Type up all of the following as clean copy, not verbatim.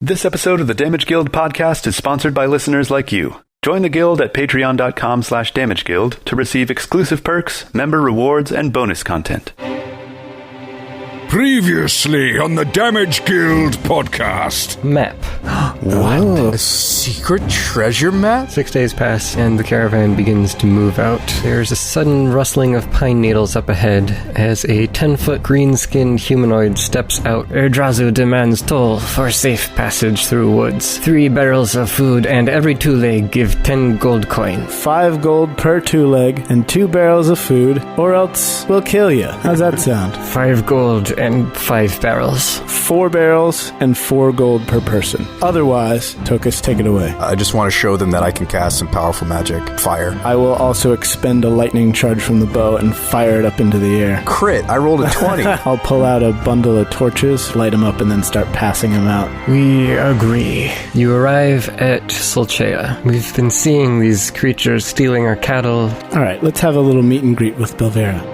This episode of the Damage Guild podcast is sponsored by listeners like you. Join the guild at patreon.com/damageguild to receive exclusive perks, member rewards, and bonus content. Previously on the Damage Guild podcast. Map. What? A secret treasure map? 6 days pass, and the caravan begins to move out. There's a sudden rustling of pine needles up ahead as a 10-foot green-skinned humanoid steps out. Erdrazu demands toll for safe passage through woods. 3 barrels of food, and every 2-leg give 10 gold coin. 5 gold per 2-leg, and 2 barrels of food, or else we'll kill you. How's that sound? 5 gold and 5 barrels. 4 barrels and 4 gold per person. Otherwise, Tokas, take it away. I just want to show them that I can cast some powerful magic. Fire. I will also expend a lightning charge from the bow and fire it up into the air. Crit. I rolled a 20. I'll pull out a bundle of torches, light them up, and then start passing them out. We agree. You arrive at Sulchea. We've been seeing these creatures stealing our cattle. All right, let's have a little meet and greet with Belvera.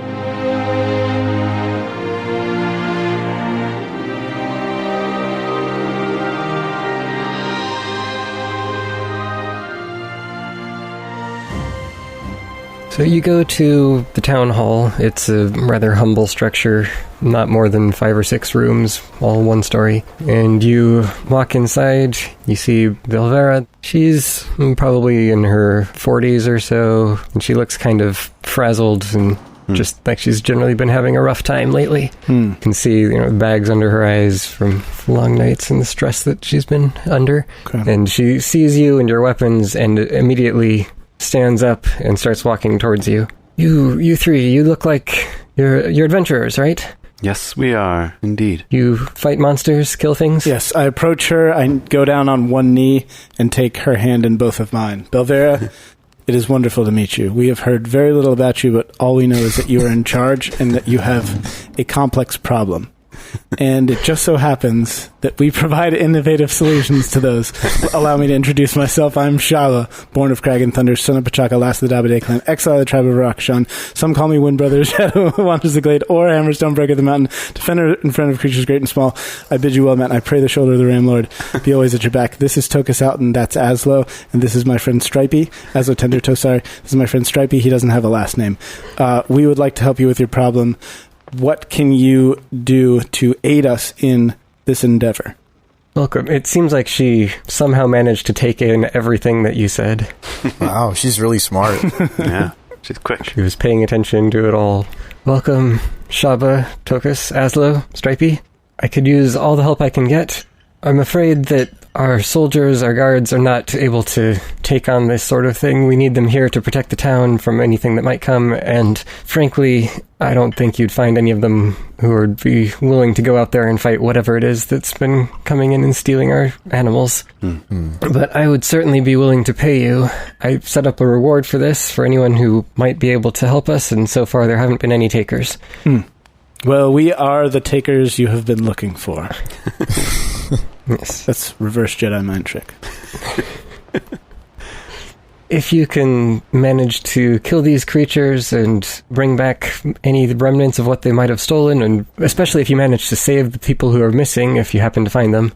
So you go to the town hall. It's a rather humble structure, not more than 5 or 6 rooms, all one story. And you walk inside, you see Belvera. She's probably in her 40s or so, and she looks kind of frazzled and just like she's generally been having a rough time lately. You can see, bags under her eyes from long nights and the stress that she's been under. Okay. And she sees you and your weapons and immediately stands up and starts walking towards you. You three, you look like you're adventurers, right? Yes, we are, indeed. You fight monsters, kill things? Yes, I approach her, I go down on one knee and take her hand in both of mine. Belvera, it is wonderful to meet you. We have heard very little about you, but all we know is that you are in charge and that you have a complex problem. And it just so happens that we provide innovative solutions to those. Allow me to introduce myself. I'm Shabba, born of Crag and Thunder, son of Pachaka, last of the Dabaday clan, exile of the tribe of Rakshan. Some call me Wind Brother, Shadow who wanders the glade, or Hammerstone Breaker of the mountain, defender in front of creatures great and small. I bid you well, Matt, and I pray the shoulder of the Ram Lord be always at your back. This is Tokas out, and that's Azlo, and this is my friend Stripey. Azlo Tender Tosar. This is my friend Stripey. He doesn't have a last name. We would like to help you with your problem. What can you do to aid us in this endeavor? Welcome. It seems like she somehow managed to take in everything that you said. Wow, she's really smart. Yeah, she's quick. She was paying attention to it all. Welcome, Shabba, Tokas, Azlo, Stripey. I could use all the help I can get. I'm afraid that our soldiers, our guards, are not able to take on this sort of thing. We need them here to protect the town from anything that might come, and frankly, I don't think you'd find any of them who would be willing to go out there and fight whatever it is that's been coming in and stealing our animals. But I would certainly be willing to pay you. I set up a reward for this, for anyone who might be able to help us, and so far there haven't been any takers. Well, we are the takers you have been looking for. Yes. That's reverse Jedi mind trick. If you can manage to kill these creatures and bring back any remnants of what they might have stolen, and especially if you manage to save the people who are missing, if you happen to find them,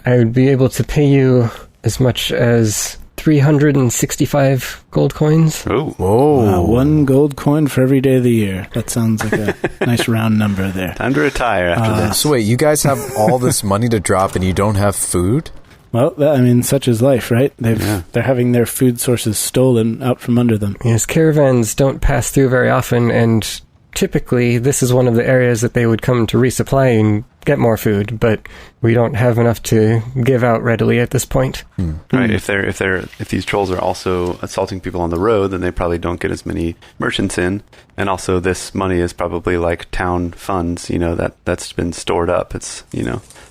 I would be able to pay you as much as 365 gold coins. Oh, Whoa. 1 gold coin for every day of the year. That sounds like a nice round number there. time to retire after this. So wait, you guys have all this money to drop and you don't have food? Well, such is life, right? They're having their food sources stolen out from under them. Yes, caravans don't pass through very often, and typically this is one of the areas that they would come to resupply and get more food, but we don't have enough to give out readily at this point. Right, if these trolls are also assaulting people on the road, then they probably don't get as many merchants in, and also this money is probably like town funds, that's been stored up. It's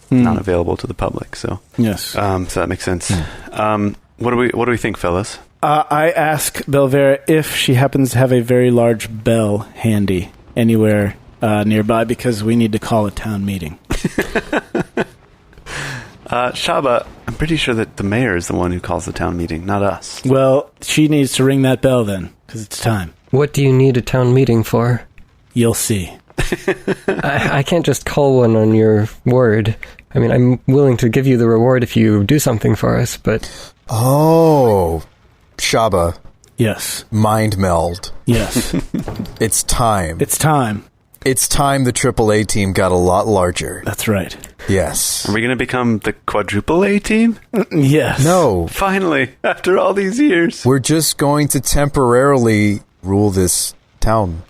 not available to the public. So yes, so that makes sense. What do we think, fellas? I ask Belvera if she happens to have a very large bell handy anywhere nearby, because we need to call a town meeting. Shabba, I'm pretty sure that the mayor is the one who calls the town meeting, not us. Well, she needs to ring that bell then, because it's time. What do you need a town meeting for? You'll see. I can't just call one on your word. I mean, I'm willing to give you the reward if you do something for us, but... Oh, Shabba. Yes. Mind meld. Yes. It's time. It's time. It's time the AAA team got a lot larger. That's right. Yes. Are we going to become the quadruple A team? Yes. No. Finally, after all these years. We're just going to temporarily rule this town.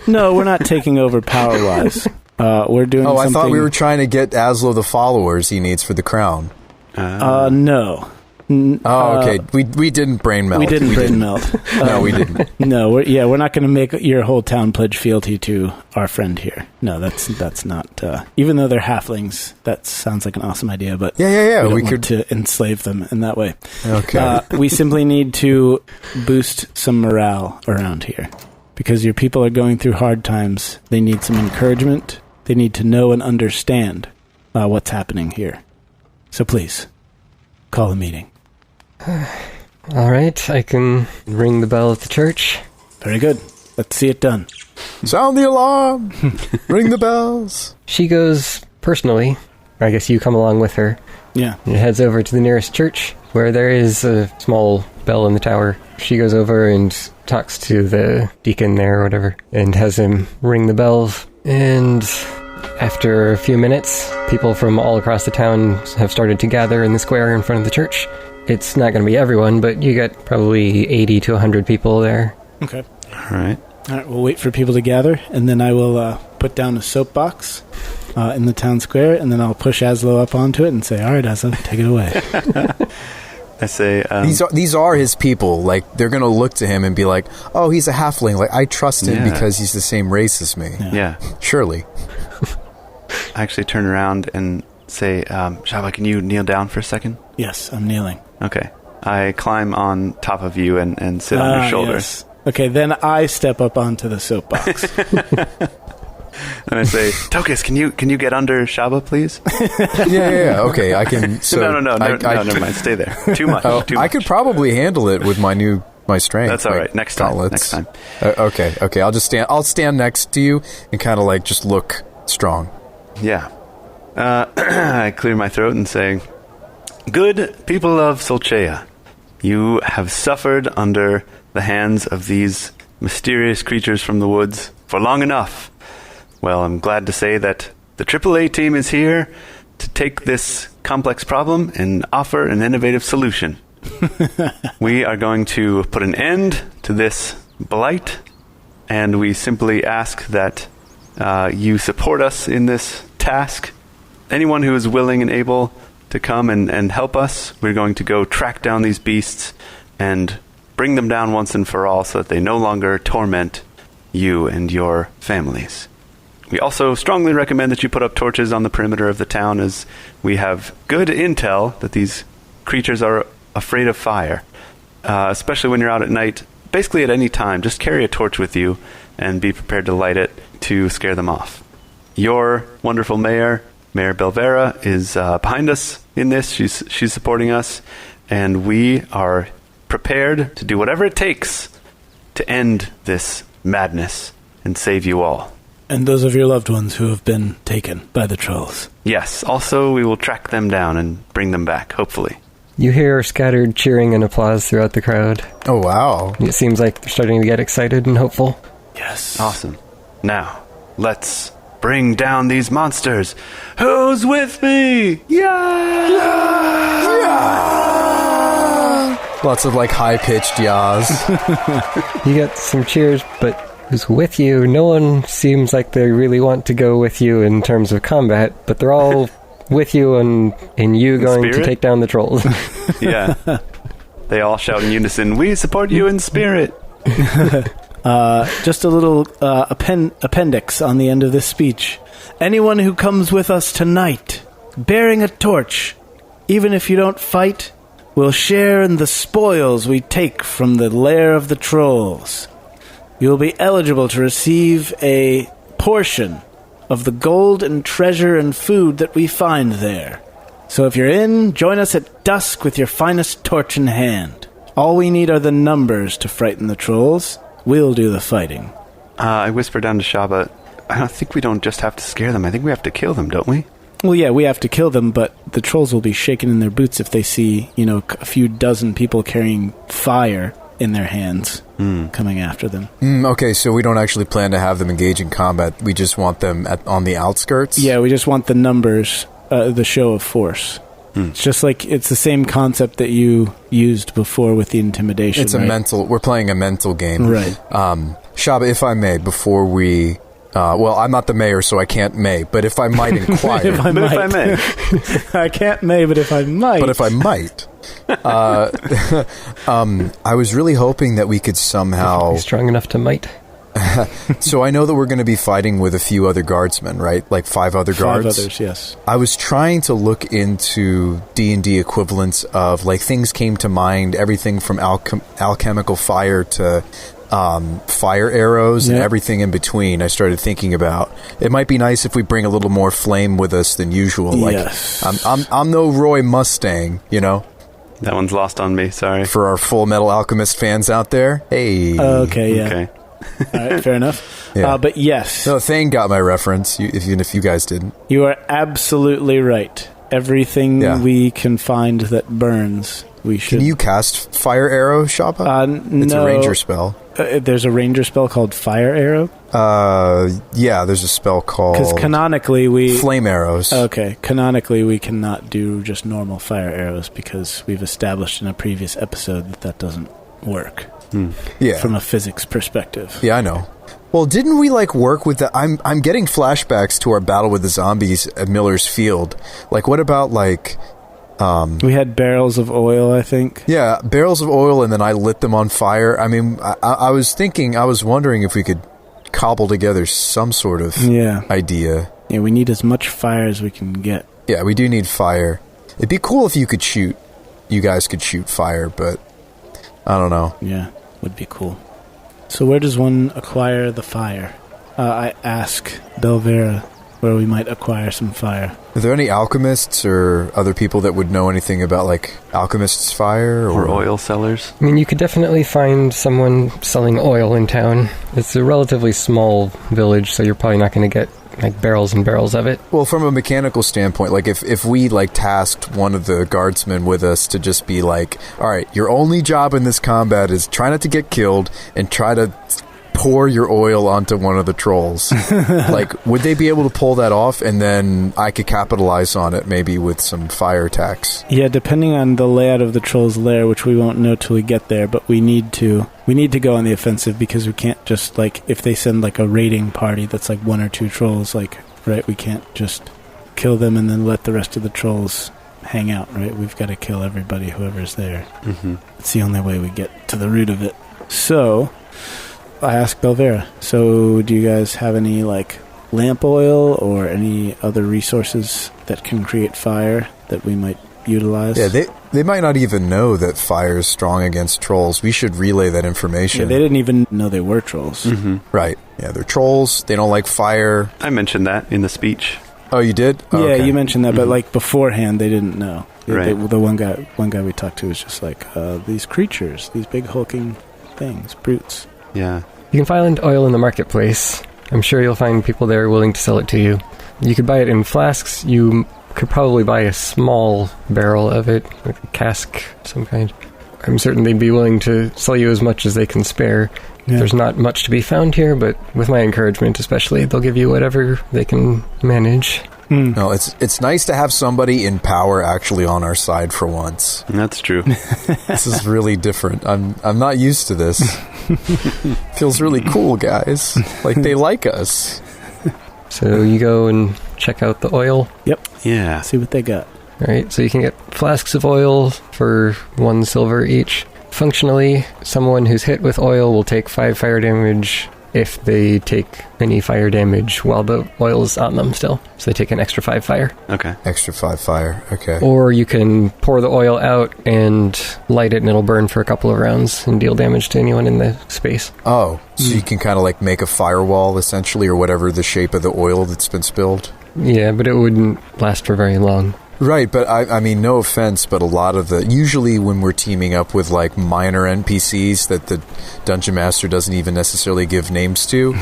No, we're not taking over power-wise. We're doing something... I thought we were trying to get Azlo the followers he needs for the crown. No. Okay. We didn't brain melt. We didn't brain melt. No, we didn't. No, we're not going to make your whole town pledge fealty to our friend here. No, that's not... even though they're halflings, that sounds like an awesome idea, but... Yeah. We could to enslave them in that way. Okay. We simply need to boost some morale around here. Because your people are going through hard times. They need some encouragement. They need to know and understand what's happening here. So please, call a meeting. All right, I can ring the bell at the church. Very good. Let's see it done. Sound the alarm! Ring the bells! She goes personally. I guess you come along with her. Yeah. And heads over to the nearest church, where there is a small bell in the tower. She goes over and talks to the deacon there or whatever, and has him ring the bells. And after a few minutes, people from all across the town have started to gather in the square in front of the church. It's not going to be everyone, but you got probably 80 to 100 people there. Okay. All right, We'll wait for people to gather, and then I will put down a soapbox in the town square, and then I'll push Azlo up onto it and say, all right, Azlo, take it away. I say... These are his people. Like, they're going to look to him and be like, oh, he's a halfling. Like, I trust him because he's the same race as me. Yeah. Surely. I actually turn around and say, Shabba, can you kneel down for a second? Yes, I'm kneeling. Okay. I climb on top of you and sit on your shoulders. Yes. Okay, then I step up onto the soapbox. And I say, Tokas, can you get under Shabba, please? Yeah. Okay, I can... So No, never mind. Stay there. Too much. Too much. I could probably handle it with my strength. That's all right. Next time. Okay. I'll stand next to you and kind of like just look strong. Yeah. I clear my throat and say, good people of Sulchea, you have suffered under the hands of these mysterious creatures from the woods for long enough. Well, I'm glad to say that the AAA team is here to take this complex problem and offer an innovative solution. We are going to put an end to this blight, and we simply ask that you support us in this task. Anyone who is willing and able to come and help us, we're going to go track down these beasts and bring them down once and for all so that they no longer torment you and your families. We also strongly recommend that you put up torches on the perimeter of the town, as we have good intel that these creatures are afraid of fire, especially when you're out at night. Basically at any time, just carry a torch with you and be prepared to light it to scare them off. Your wonderful Mayor Belvera, is behind us in this. She's supporting us, and we are prepared to do whatever it takes to end this madness and save you all. And those of your loved ones who have been taken by the trolls. Yes, also we will track them down and bring them back, hopefully. You hear scattered cheering and applause throughout the crowd. Oh, wow. It seems like they're starting to get excited and hopeful. Yes. Awesome. Now, let's bring down these monsters. Who's with me? Yeah! Lots of like high-pitched yas. You get some cheers, but who's with you? No one seems like they really want to go with you in terms of combat, but they're all with you and you going spirit? to take down the trolls. Yeah. They all shout in unison, we support you in spirit. Just a little appendix on the end of this speech. Anyone who comes with us tonight, bearing a torch, even if you don't fight, will share in the spoils we take from the lair of the trolls. You will be eligible to receive a portion of the gold and treasure and food that we find there. So if you're in, join us at dusk with your finest torch in hand. All we need are the numbers to frighten the trolls. We'll do the fighting. I whisper down to Shabba, I think we don't just have to scare them. I think we have to kill them, don't we? Well, yeah, we have to kill them, but the trolls will be shaking in their boots if they see, a few dozen people carrying fire in their hands coming after them. Okay, so we don't actually plan to have them engage in combat. We just want them on the outskirts? Yeah, we just want the numbers, the show of force. It's just like, it's the same concept that you used before with the intimidation. It's we're playing a mental game. Right. Shabba, if I may, before we... I'm not the mayor, so I can't may, but if I might inquire... If I may. I can't may, but if I might... But if I might... I was really hoping that we could somehow... Strong enough to might. So I know that we're going to be fighting with a few other guardsmen, right? Like 5 other guards? 5 others, yes. I was trying to look into D&D equivalents of, like, things came to mind, everything from alchemical fire to fire arrows and everything in between. I started thinking about, it might be nice if we bring a little more flame with us than usual. Like, yes. I'm no Roy Mustang, That one's lost on me, sorry. For our Full Metal Alchemist fans out there, hey. Okay, yeah. Okay. All right, fair enough. Yeah. But yes. No, Thane got my reference, even if you guys didn't. You are absolutely right. Everything we can find that burns, we should... Can you cast Fire Arrow, Shabba? No. It's a ranger spell. There's a ranger spell called Fire Arrow? Yeah, there's a spell called... Because canonically we... Flame Arrows. Okay, canonically we cannot do just normal fire arrows because we've established in a previous episode that doesn't work. Yeah. From a physics perspective. Yeah, I know. Well, didn't we, work with the... I'm getting flashbacks to our battle with the zombies at Miller's Field. What about, we had barrels of oil, I think. Yeah, barrels of oil, and then I lit them on fire. I mean, I was wondering if we could cobble together some sort of idea. Yeah, we need as much fire as we can get. Yeah, we do need fire. It'd be cool if you guys could shoot fire, but I don't know. Yeah, would be cool. So where does one acquire the fire? I ask Belvera where we might acquire some fire. Are there any alchemists or other people that would know anything about, alchemists' fire? Or oil sellers? I mean, you could definitely find someone selling oil in town. It's a relatively small village, so you're probably not going to get, barrels and barrels of it. Well, from a mechanical standpoint, if we, tasked one of the guardsmen with us to just be all right, your only job in this combat is try not to get killed and try to pour your oil onto one of the trolls. Would they be able to pull that off, and then I could capitalize on it maybe with some fire attacks? Yeah, depending on the layout of the troll's lair, which we won't know till we get there, but we need to go on the offensive because we can't just, if they send, a raiding party that's, 1 or 2 trolls, right, we can't just kill them and then let the rest of the trolls hang out, right? We've got to kill everybody, whoever's there. Mm-hmm. It's the only way we get to the root of it. So... I asked Belvera, so do you guys have any, lamp oil or any other resources that can create fire that we might utilize? Yeah, they might not even know that fire is strong against trolls. We should relay that information. Yeah, they didn't even know they were trolls. Mm-hmm. Right. Yeah, they're trolls. They don't like fire. I mentioned that in the speech. Oh, you did? Oh, yeah, okay. You mentioned that, but, beforehand, they didn't know. Right. The one guy we talked to was just these creatures, these big hulking things, brutes. Yeah. You can find oil in the marketplace. I'm sure you'll find people there willing to sell it to you. You could buy it in flasks. You could probably buy a small barrel of it, a cask of some kind. I'm certain they'd be willing to sell you as much as they can spare. Yeah. There's not much to be found here, but with my encouragement especially, they'll give you whatever they can manage. No, it's nice to have somebody in power actually on our side for once. That's true. This is really different. I'm not used to this. Feels really cool, guys. They like us. So you go and check out the oil. Yep. Yeah. See what they got. All right. So you can get flasks of oil for 1 silver each. Functionally, someone who's hit with oil will take 5 fire damage if they take any fire damage while the oil's on them still. So they take an extra 5 fire. Okay. Extra 5 fire, okay. Or you can pour the oil out and light it and it'll burn for a couple of rounds and deal damage to anyone in the space. Oh, so you can kind of make a firewall essentially, or whatever the shape of the oil that's been spilled? Yeah, but it wouldn't last for very long. Right, but I mean, no offense, but a lot of usually when we're teaming up with minor NPCs that the Dungeon Master doesn't even necessarily give names to,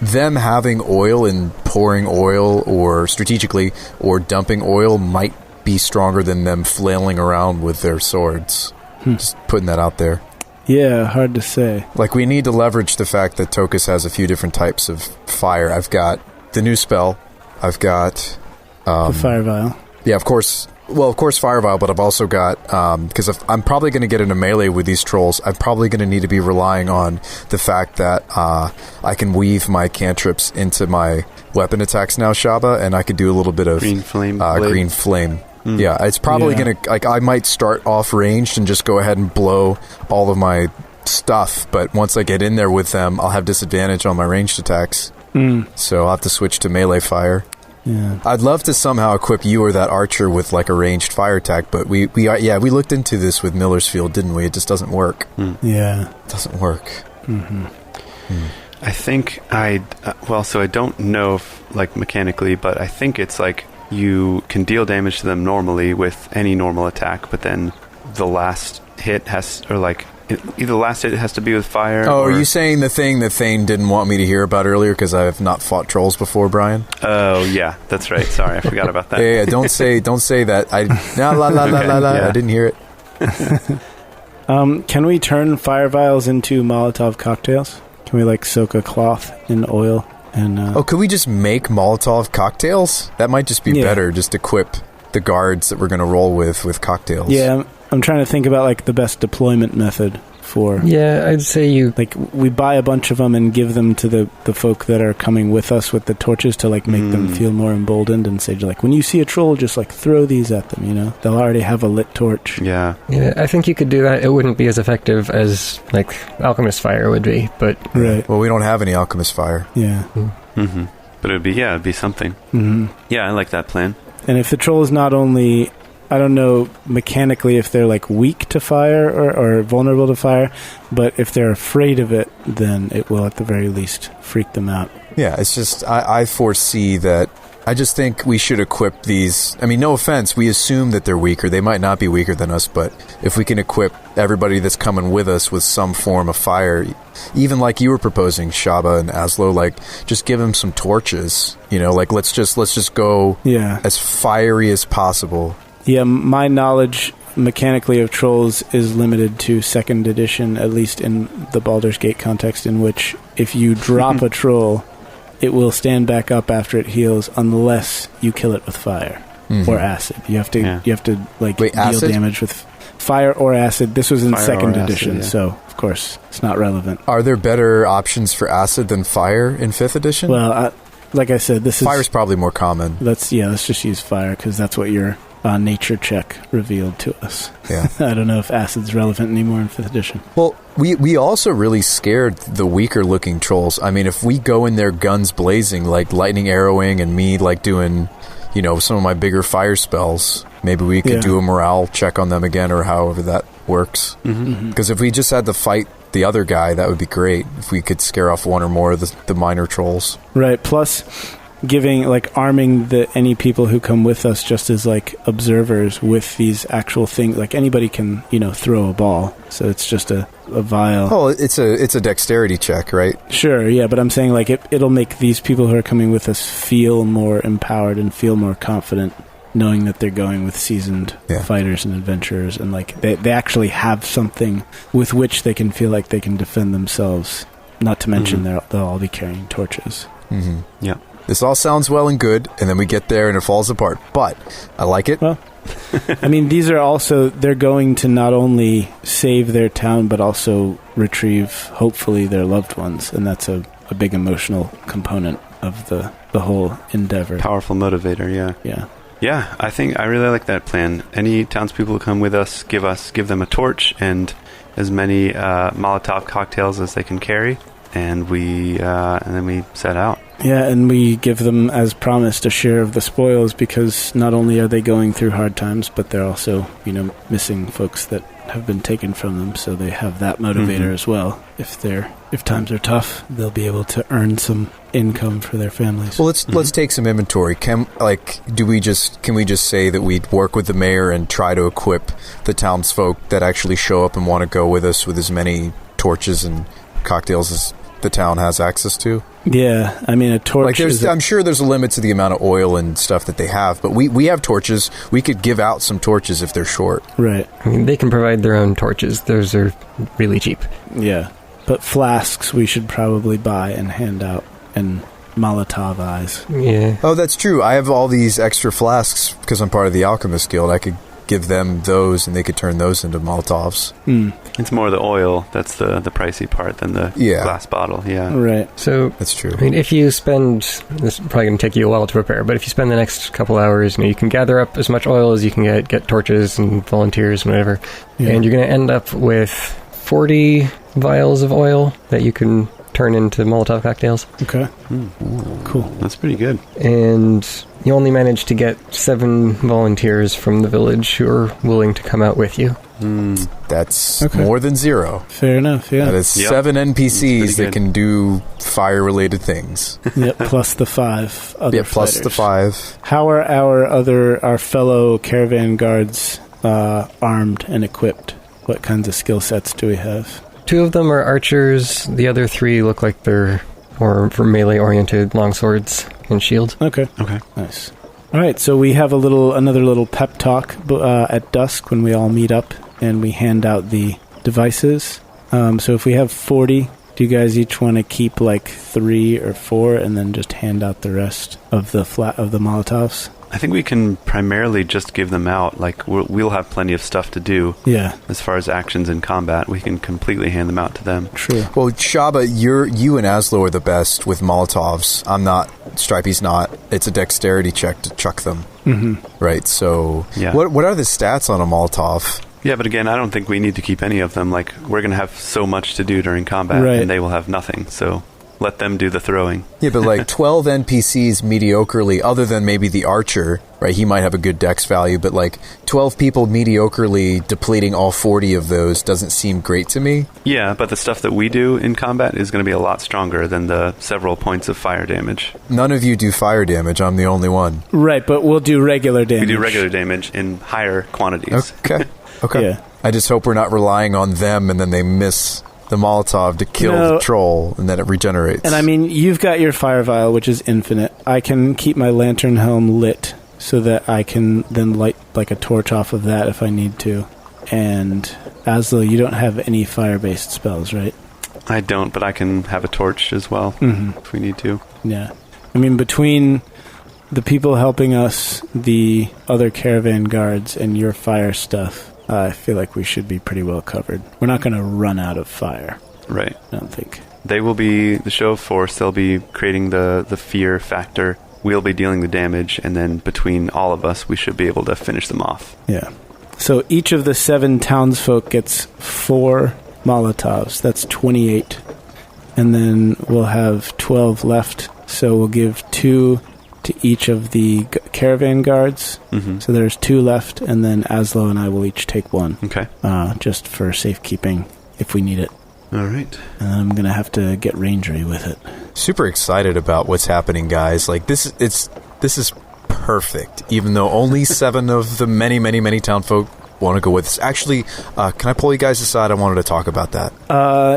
them having oil and pouring oil or strategically or dumping oil might be stronger than them flailing around with their swords. Just putting that out there. Yeah, hard to say. Like, we need to leverage the fact that Tokas has a few different types of fire. I've got the new spell. I've got... the fire vial. Yeah, of course. Well, of course, fire vial, but I've also got... because I'm probably going to get into melee with these trolls, I'm probably going to need to be relying on the fact that I can weave my cantrips into my weapon attacks now, Shabba, and I could do a little bit of... Green flame. Green flame. Yeah, it's probably going to... Like, I might start off ranged and just go ahead and blow all of my stuff, but once I get in there with them, I'll have disadvantage on my ranged attacks. So I'll have to switch to melee fire. Yeah. I'd love to somehow equip you or that archer with, like, a ranged fire attack, but we looked into this with Millersfield, didn't we? It just doesn't work. Yeah. It doesn't work. I think so I don't know if, like, mechanically, but I think it's like you can deal damage to them normally with any normal attack, but then the last hit either the last hit has to be with fire. Oh, are you saying the thing that Thane didn't want me to hear about earlier because I have not fought trolls before, Brian? Oh, yeah, that's right. Sorry, I forgot about that. Yeah, don't say that. I didn't hear it. Can we turn fire vials into Molotov cocktails? Can we, like, soak a cloth in oil? And could we just make Molotov cocktails? That might just be better, just equip the guards that we're going to roll with cocktails. Yeah, I'm trying to think about, like, the best deployment method for... Yeah, I'd say you... Like, we buy a bunch of them and give them to the folk that are coming with us with the torches to, like, make them feel more emboldened and say, like, when you see a troll, just, like, throw these at them, you know? They'll already have a lit torch. Yeah. Yeah, I think you could do that. It wouldn't be as effective as, like, alchemist fire would be, but... Right. Well, we don't have any alchemist fire. Yeah. But it'd be something. Yeah, I like that plan. And if the troll is not only... I don't know mechanically if they're, like, weak to fire or vulnerable to fire, but if they're afraid of it, then it will at the very least freak them out. Yeah, it's just, I foresee that, I just think we should equip these, I mean, no offense, we assume that they're weaker, they might not be weaker than us, but if we can equip everybody that's coming with us with some form of fire, even like you were proposing, Shabba and Azlo, like, just give them some torches, you know, like, let's just go as fiery as possible. Yeah, my knowledge mechanically of trolls is limited to 2nd edition, at least in the Baldur's Gate context, in which if you drop a troll, it will stand back up after it heals unless you kill it with fire or acid. You have to like deal acid? damage with fire or acid. This was in Fire 2nd or edition, acid, so of course it's not relevant. Are there better options for acid than fire in 5th edition? Well, like I said, Fire's probably more common. Let's just use fire because that's what your nature check revealed to us. Yeah. I don't know if acid's relevant anymore in 5th edition. Well, we also really scared the weaker looking trolls. I mean, if we go in there guns blazing, like lightning arrowing and me like doing, you know, some of my bigger fire spells, maybe we could do a morale check on them again or however that works. Because if we just had to fight the other guy, that would be great. If we could scare off one or more of the minor trolls. Right. Plus... arming any people who come with us just as, like, observers with these actual things. Like, anybody can, you know, throw a ball. So it's just a vial. Oh, it's a dexterity check, right? Sure, yeah, but I'm saying, like, it'll make these people who are coming with us feel more empowered and feel more confident knowing that they're going with seasoned fighters and adventurers. And, like, they actually have something with which they can feel like they can defend themselves. Not to mention they'll all be carrying torches. Yeah. This all sounds well and good, and then we get there and it falls apart. But I like it. Well, I mean, these are also... They're going to not only save their town, but also retrieve, hopefully, their loved ones. And that's a big emotional component of the whole endeavor. Powerful motivator, yeah. Yeah. Yeah, I really like that plan. Any townspeople who come with us, give them a torch and as many Molotov cocktails as they can carry. And then we set out. Yeah, and we give them, as promised, a share of the spoils because not only are they going through hard times, but they're also, you know, missing folks that have been taken from them. So they have that motivator as well. If times are tough, they'll be able to earn some income for their families. Well, let's take some inventory. Can we just say that we work with the mayor and try to equip the townsfolk that actually show up and want to go with us with as many torches and cocktails the town has access to? Yeah, I mean, a torch I'm sure there's a limit to the amount of oil and stuff that they have, but we have torches. We could give out some torches if they're short. Right. I mean, they can provide their own torches. Those are really cheap. Yeah. But flasks we should probably buy and hand out and Molotov eyes. Yeah. Oh, that's true. I have all these extra flasks because I'm part of the Alchemist Guild. I could give them those and they could turn those into Molotovs. It's more the oil that's the pricey part than the glass bottle. Yeah. Right. So that's true. I mean, if you spend, this is probably going to take you a while to prepare, but if you spend the next couple hours, you can gather up as much oil as you can get torches and volunteers and whatever, and you're going to end up with 40 vials of oil that you can turn into Molotov cocktails. Okay. Cool. That's pretty good. And you only managed to get 7 volunteers from the village who are willing to come out with you. That's more than 0. Fair enough, yeah. That is 7 NPCs that can do fire-related things. Yep, plus the 5 other plus fighters. the 5. How are our fellow caravan guards armed and equipped? What kinds of skill sets do we have? 2 of them are archers. The other 3 look like they're more for melee-oriented longswords and shields. Okay. Nice. All right, so we have another little pep talk at dusk when we all meet up and we hand out the devices. So if we have 40, do you guys each want to keep like 3 or 4 and then just hand out the rest of the Molotovs? I think we can primarily just give them out. Like, we'll have plenty of stuff to do. Yeah. As far as actions in combat, we can completely hand them out to them. True. Well, Shabba, you and Azlo are the best with Molotovs. I'm not. Stripey's not. It's a dexterity check to chuck them. Mm-hmm. Right, so... Yeah. What are the stats on a Molotov? Yeah, but again, I don't think we need to keep any of them. Like, we're going to have so much to do during combat, and they will have nothing, so... Let them do the throwing. Yeah, but like 12 NPCs mediocrely, other than maybe the archer, right? He might have a good dex value, but like 12 people mediocrely depleting all 40 of those doesn't seem great to me. Yeah, but the stuff that we do in combat is going to be a lot stronger than the several points of fire damage. None of you do fire damage. I'm the only one. Right, but we'll do regular damage. We do regular damage in higher quantities. Okay. Yeah. I just hope we're not relying on them and then they miss... the Molotov to kill the troll, and then it regenerates. And I mean, you've got your fire vial, which is infinite. I can keep my lantern helm lit so that I can then light like a torch off of that if I need to. And Azlo, you don't have any fire-based spells, right? I don't, but I can have a torch as well if we need to. Yeah. I mean, between the people helping us, the other caravan guards, and your fire stuff, I feel like we should be pretty well covered. We're not going to run out of fire. Right. I don't think. They will be the show of force. They'll be creating the fear factor. We'll be dealing the damage, and then between all of us, we should be able to finish them off. Yeah. So each of the 7 townsfolk gets 4 Molotovs. That's 28. And then we'll have 12 left. So we'll give 2 to each of the caravan guards. Mm-hmm. So there's 2 left, and then Azlo and I will each take 1. Okay. Just for safekeeping if we need it. All right. And I'm going to have to get rangery with it. Super excited about what's happening, guys. Like, this is perfect, even though only 7 of the many, many, many townfolk want to go with us. Actually, can I pull you guys aside? I wanted to talk about that.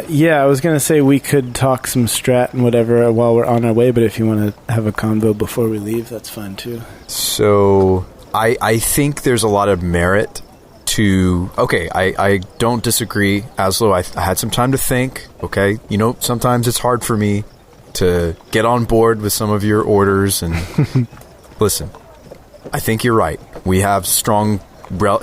Yeah, I was going to say we could talk some strat and whatever while we're on our way, but if you want to have a convo before we leave, that's fine too. So, I think there's a lot of merit to... Okay, I don't disagree. Azlo, I had some time to think, okay? You know, sometimes it's hard for me to get on board with some of your orders, and... Listen, I think you're right. We have strong...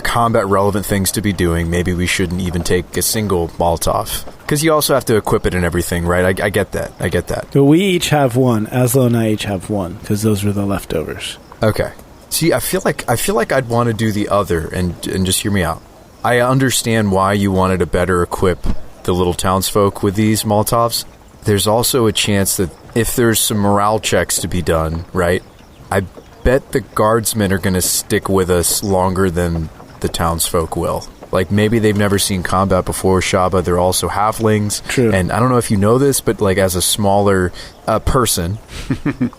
combat relevant things to be doing. Maybe we shouldn't even take a single Molotov, because you also have to equip it and everything, right? I get that. But we each have 1. Azlo and I each have 1 because those were the leftovers. Okay. See, I feel like I'd want to do the other, and just hear me out. I understand why you wanted to better equip the little townsfolk with these Molotovs. There's also a chance that if there's some morale checks to be done, right? I bet the guardsmen are going to stick with us longer than the townsfolk will. Like, maybe they've never seen combat before, Shabba. They're also halflings. True. And I don't know if you know this, but, like, as a smaller person,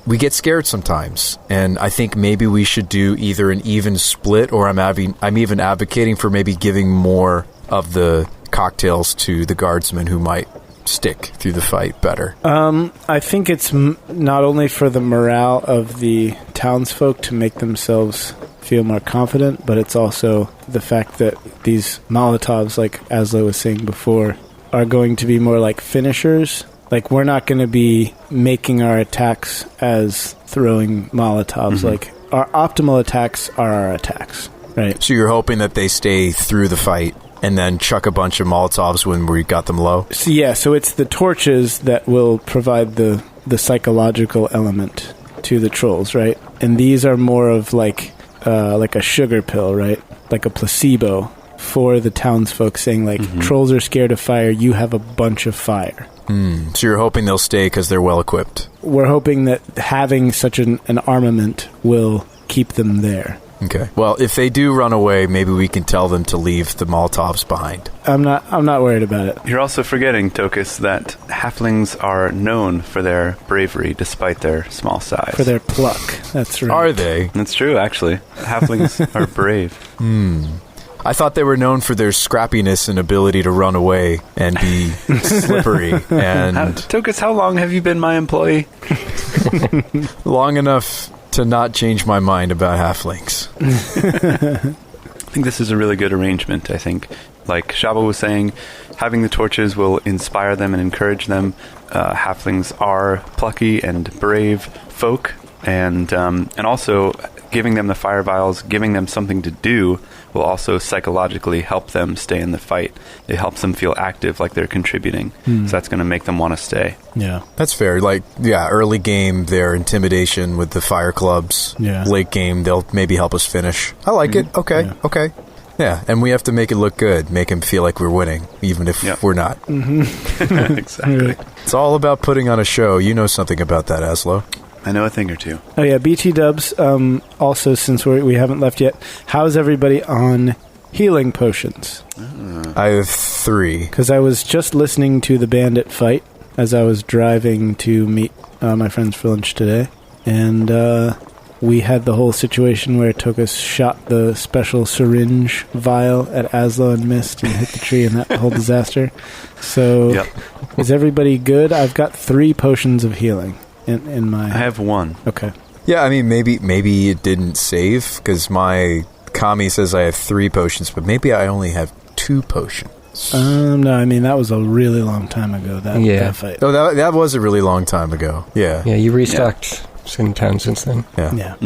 we get scared sometimes. And I think maybe we should do either an even split, or I'm even advocating for maybe giving more of the cocktails to the guardsmen who might stick through the fight better? I think it's not only for the morale of the townsfolk to make themselves feel more confident, but it's also the fact that these Molotovs, like Azlo was saying before, are going to be more like finishers. Like, we're not going to be making our attacks as throwing Molotovs. Like, our optimal attacks are our attacks, right? So you're hoping that they stay through the fight and then chuck a bunch of Molotovs when we got them low? So it's the torches that will provide the psychological element to the trolls, right? And these are more of like a sugar pill, right? Like a placebo for the townsfolk, saying like, trolls are scared of fire, you have a bunch of fire. So you're hoping they'll stay because they're well equipped? We're hoping that having such an armament will keep them there. Okay. Well, if they do run away, maybe we can tell them to leave the Molotovs behind. I'm not worried about it. You're also forgetting, Tokas, that halflings are known for their bravery despite their small size. For their pluck. That's right. Are they? That's true, actually. Halflings are brave. I thought they were known for their scrappiness and ability to run away and be slippery. And Tokas, how long have you been my employee? long enough to not change my mind about halflings. I think this is a really good arrangement, I think. Like Shabba was saying, having the torches will inspire them and encourage them. Halflings are plucky and brave folk, and also giving them the fire vials, giving them something to do, will also psychologically help them stay in the fight. It helps them feel active, like they're contributing. So that's going to make them want to stay. Yeah. That's fair. Like, yeah, early game, their intimidation with the fire clubs. Yeah. Late game, they'll maybe help us finish. I like it. Okay. Yeah. Okay. Yeah, and we have to make it look good, make them feel like we're winning, even if we're not. Exactly. It's all about putting on a show. You know something about that, Azlo. I know a thing or two. Oh yeah, BT Dubs, also, since we haven't left yet, how's everybody on healing potions? I have 3. Because I was just listening to the bandit fight as I was driving to meet my friends for lunch today, and we had the whole situation where Tokas shot the special syringe vial at Azlo and missed and hit the tree, and that whole disaster. So, Is everybody good? I've got 3 potions of healing in my... I have 1. Okay. Yeah, I mean, maybe it didn't save, because my Kami says I have 3 potions, but maybe I only have 2 potions. No, I mean, that was a really long time ago, that fight. Oh, that was a really long time ago. Yeah. Yeah, you restocked in town since then. Yeah.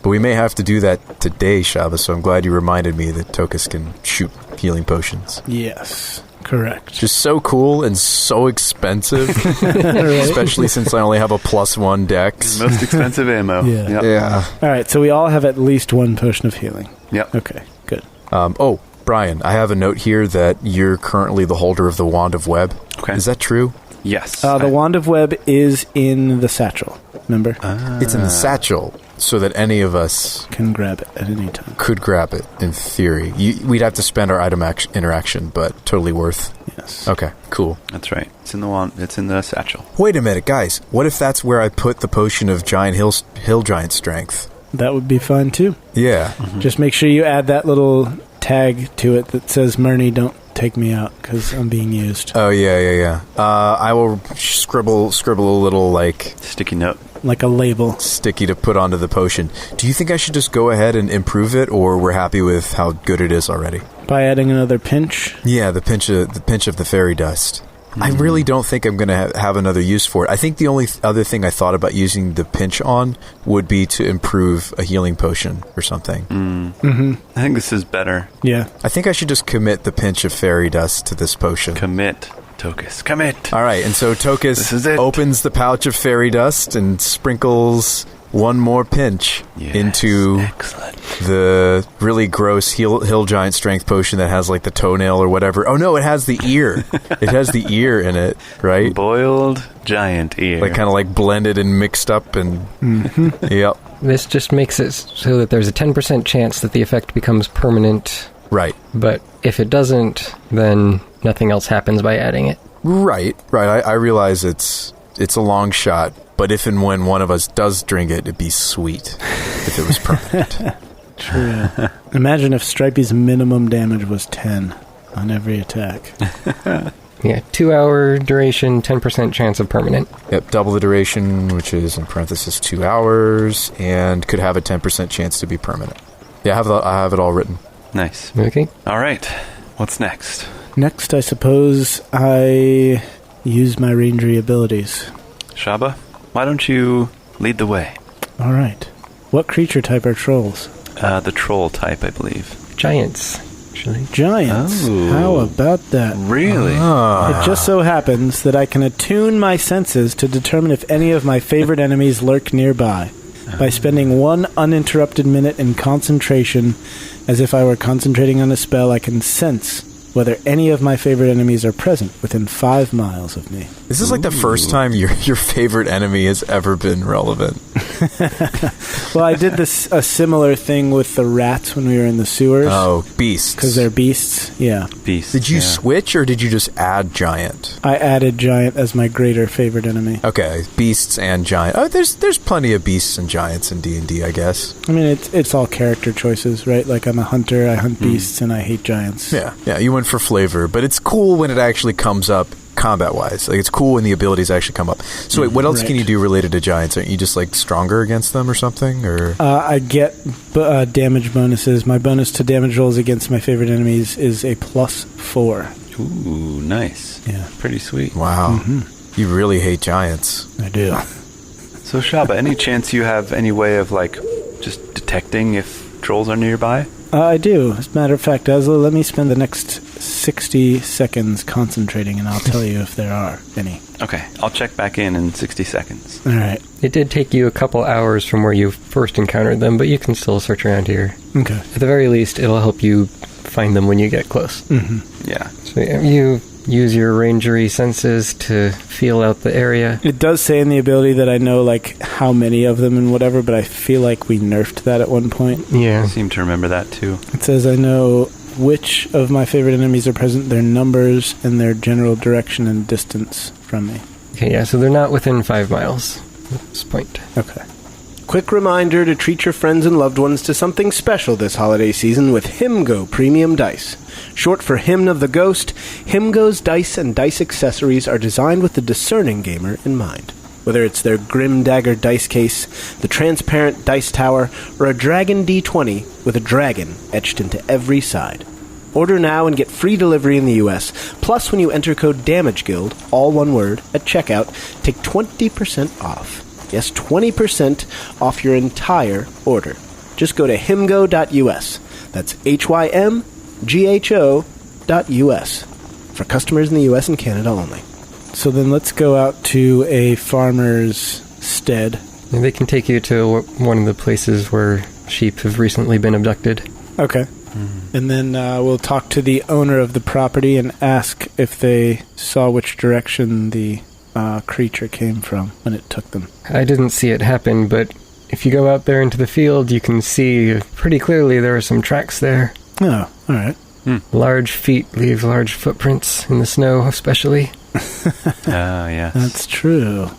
But we may have to do that today, Shabba, so I'm glad you reminded me that Tokas can shoot healing potions. Yes, correct. Just so cool and so expensive, especially since I only have a +1 dex. Most expensive ammo. Yeah. Yep. Yeah. All right, so we all have at least 1 potion of healing. Yep. Okay, good. Oh, Brian, I have a note here that you're currently the holder of the Wand of Web. Okay. Is that true? Yes. The Wand of Web is in the satchel, remember? It's in the satchel, so that any of us Can grab it at any time. could grab it, in theory. We'd have to spend our item interaction, but totally worth. Yes. Okay, cool. That's right. It's in the wand. It's in the satchel. Wait a minute, guys. What if that's where I put the potion of hill giant strength? That would be fine, too. Yeah. Just make sure you add that little tag to it that says, Murney, don't take me out, because I'm being used. Oh, yeah. I will scribble a little, Sticky note. Like a label. sticky to put onto the potion. Do you think I should just go ahead and improve it, or we're happy with how good it is already? By adding another pinch? Yeah, the pinch of the fairy dust. I really don't think I'm going to have another use for it. I think the only other thing I thought about using the pinch on would be to improve a healing potion or something. I think this is better. Yeah. I think I should just commit the pinch of fairy dust to this potion. Commit, Tokas. Commit. All right, and so This Tokas is it. opens the pouch of fairy dust and sprinkles 1 more pinch into Excellent. the really gross hill giant strength potion that has like the toenail or whatever. Oh no, it has the ear. It has the ear in it, right? Boiled giant ear. Like kind of like blended and mixed up and yep. This just makes it so that there's a 10% chance that the effect becomes permanent, Right. but if it doesn't, then nothing else happens by adding it. Right. I realize it's a long shot, but if and when one of us does drink it, it'd be sweet if it was permanent. True. Imagine if Stripey's minimum damage was 10 on every attack. Yeah, 2 hour duration, 10% chance of permanent. Yep, double the duration, which is in parentheses 2 hours, and could have a 10% chance to be permanent. Yeah, I have it all written. Nice. Okay. All right. What's next? Next, I suppose I use my rangery abilities. Shabba, why don't you lead the way? All right. What creature type are trolls? The troll type, I believe. Giants, actually. Giants. Oh. How about that? Really? It just so happens that I can attune my senses to determine if any of my favorite enemies lurk nearby by spending 1 uninterrupted minute in concentration. As if I were concentrating on a spell, I can sense whether any of my favorite enemies are present within 5 miles of me. This is like the first time your favorite enemy has ever been relevant. Well, I did a similar thing with the rats when we were in the sewers. Oh, beasts. Because they're beasts, yeah. Beast. Did you switch, or did you just add giant? I added giant as my greater favorite enemy. Okay, beasts and giant. Oh, there's plenty of beasts and giants in D&D, I guess. I mean, it's all character choices, right? Like, I'm a hunter, I hunt beasts, and I hate giants. Yeah, you went for flavor, but it's cool when it actually comes up combat-wise. Like, it's cool when the abilities actually come up. So wait, what else can you do related to giants? Aren't you just, like, stronger against them or something? Or I get damage bonuses. My bonus to damage rolls against my favorite enemies is a +4. Ooh, nice. Yeah. Pretty sweet. wow. You really hate giants. I do. So, Shabba, any chance you have any way of, like, just detecting if trolls are nearby? I do. As a matter of fact, Azlo, let me spend the next 60 seconds concentrating, and I'll tell you if there are any. Okay, I'll check back in 60 seconds. All right. It did take you a couple hours from where you first encountered them, but you can still search around here. Okay. At the very least, it'll help you find them when you get close. Mm-hmm. Yeah. So you use your rangery senses to feel out the area. It does say in the ability that I know, like, how many of them and whatever, but I feel like we nerfed that at one point. Yeah. I seem to remember that, too. It says I know which of my favorite enemies are present, their numbers, and their general direction and distance from me. Okay, yeah, so they're not within 5 miles at this point. Okay. Quick reminder to treat your friends and loved ones to something special this holiday season with Himgo Premium Dice. Short for Hymn of the Ghost, Himgo's dice and dice accessories are designed with the discerning gamer in mind. Whether it's their Grim Dagger dice case, the transparent dice tower, or a Dragon D20 with a dragon etched into every side. Order now and get free delivery in the U.S. Plus, when you enter code DamageGuild, all one word, at checkout, take 20% off. Yes, 20% off your entire order. Just go to himgo.us. That's hymgo.us. For customers in the U.S. and Canada only. So then let's go out to a farmer's stead. And they can take you to one of the places where sheep have recently been abducted. Okay. And then we'll talk to the owner of the property and ask if they saw which direction the creature came from when it took them. I didn't see it happen, but if you go out there into the field, you can see pretty clearly there are some tracks there. Oh, all right. Large feet leave large footprints in the snow, especially. Yes. That's true.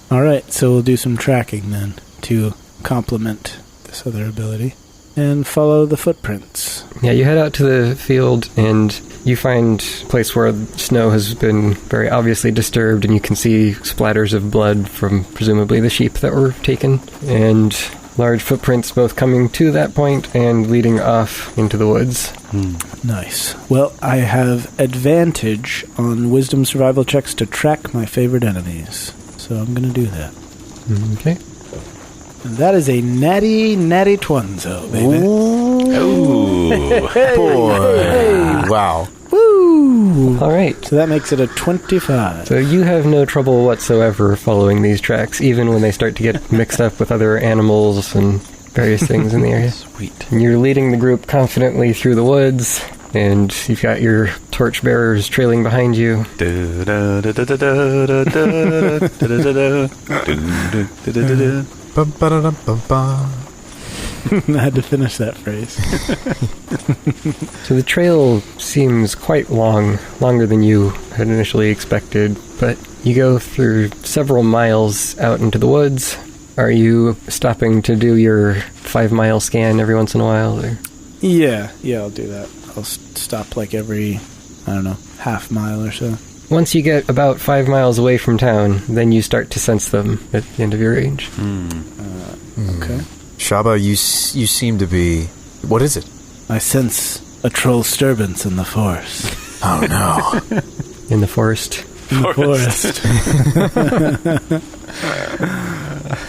All right, so we'll do some tracking then to complement this other ability and follow the footprints. Yeah, you head out to the field and you find a place where snow has been very obviously disturbed, and you can see splatters of blood from presumably the sheep that were taken, and large footprints both coming to that point and leading off into the woods. Nice. Well, I have advantage on wisdom survival checks to track my favorite enemies, so I'm going to do that. Okay. And that is a natty twunzo, baby. Ooh. Boy. Wow. Woo! All right. So that makes it a 25. So you have no trouble whatsoever following these tracks, even when they start to get mixed up with other animals and various things in the area. Sweet. And you're leading the group confidently through the woods, and you've got your torch bearers trailing behind you. I had to finish that phrase. So the trail seems quite long, longer than you had initially expected, but you go through several miles out into the woods. Are you stopping to do your 5-mile scan every once in a while? Or? Yeah, I'll do that. I'll stop like every, I don't know, half mile or so. Once you get about 5 miles away from town, then you start to sense them at the end of your range. Okay. Shabba, you seem to be... What is it? I sense a Trollsturbance in the forest. Oh, no. In the forest. In the forest.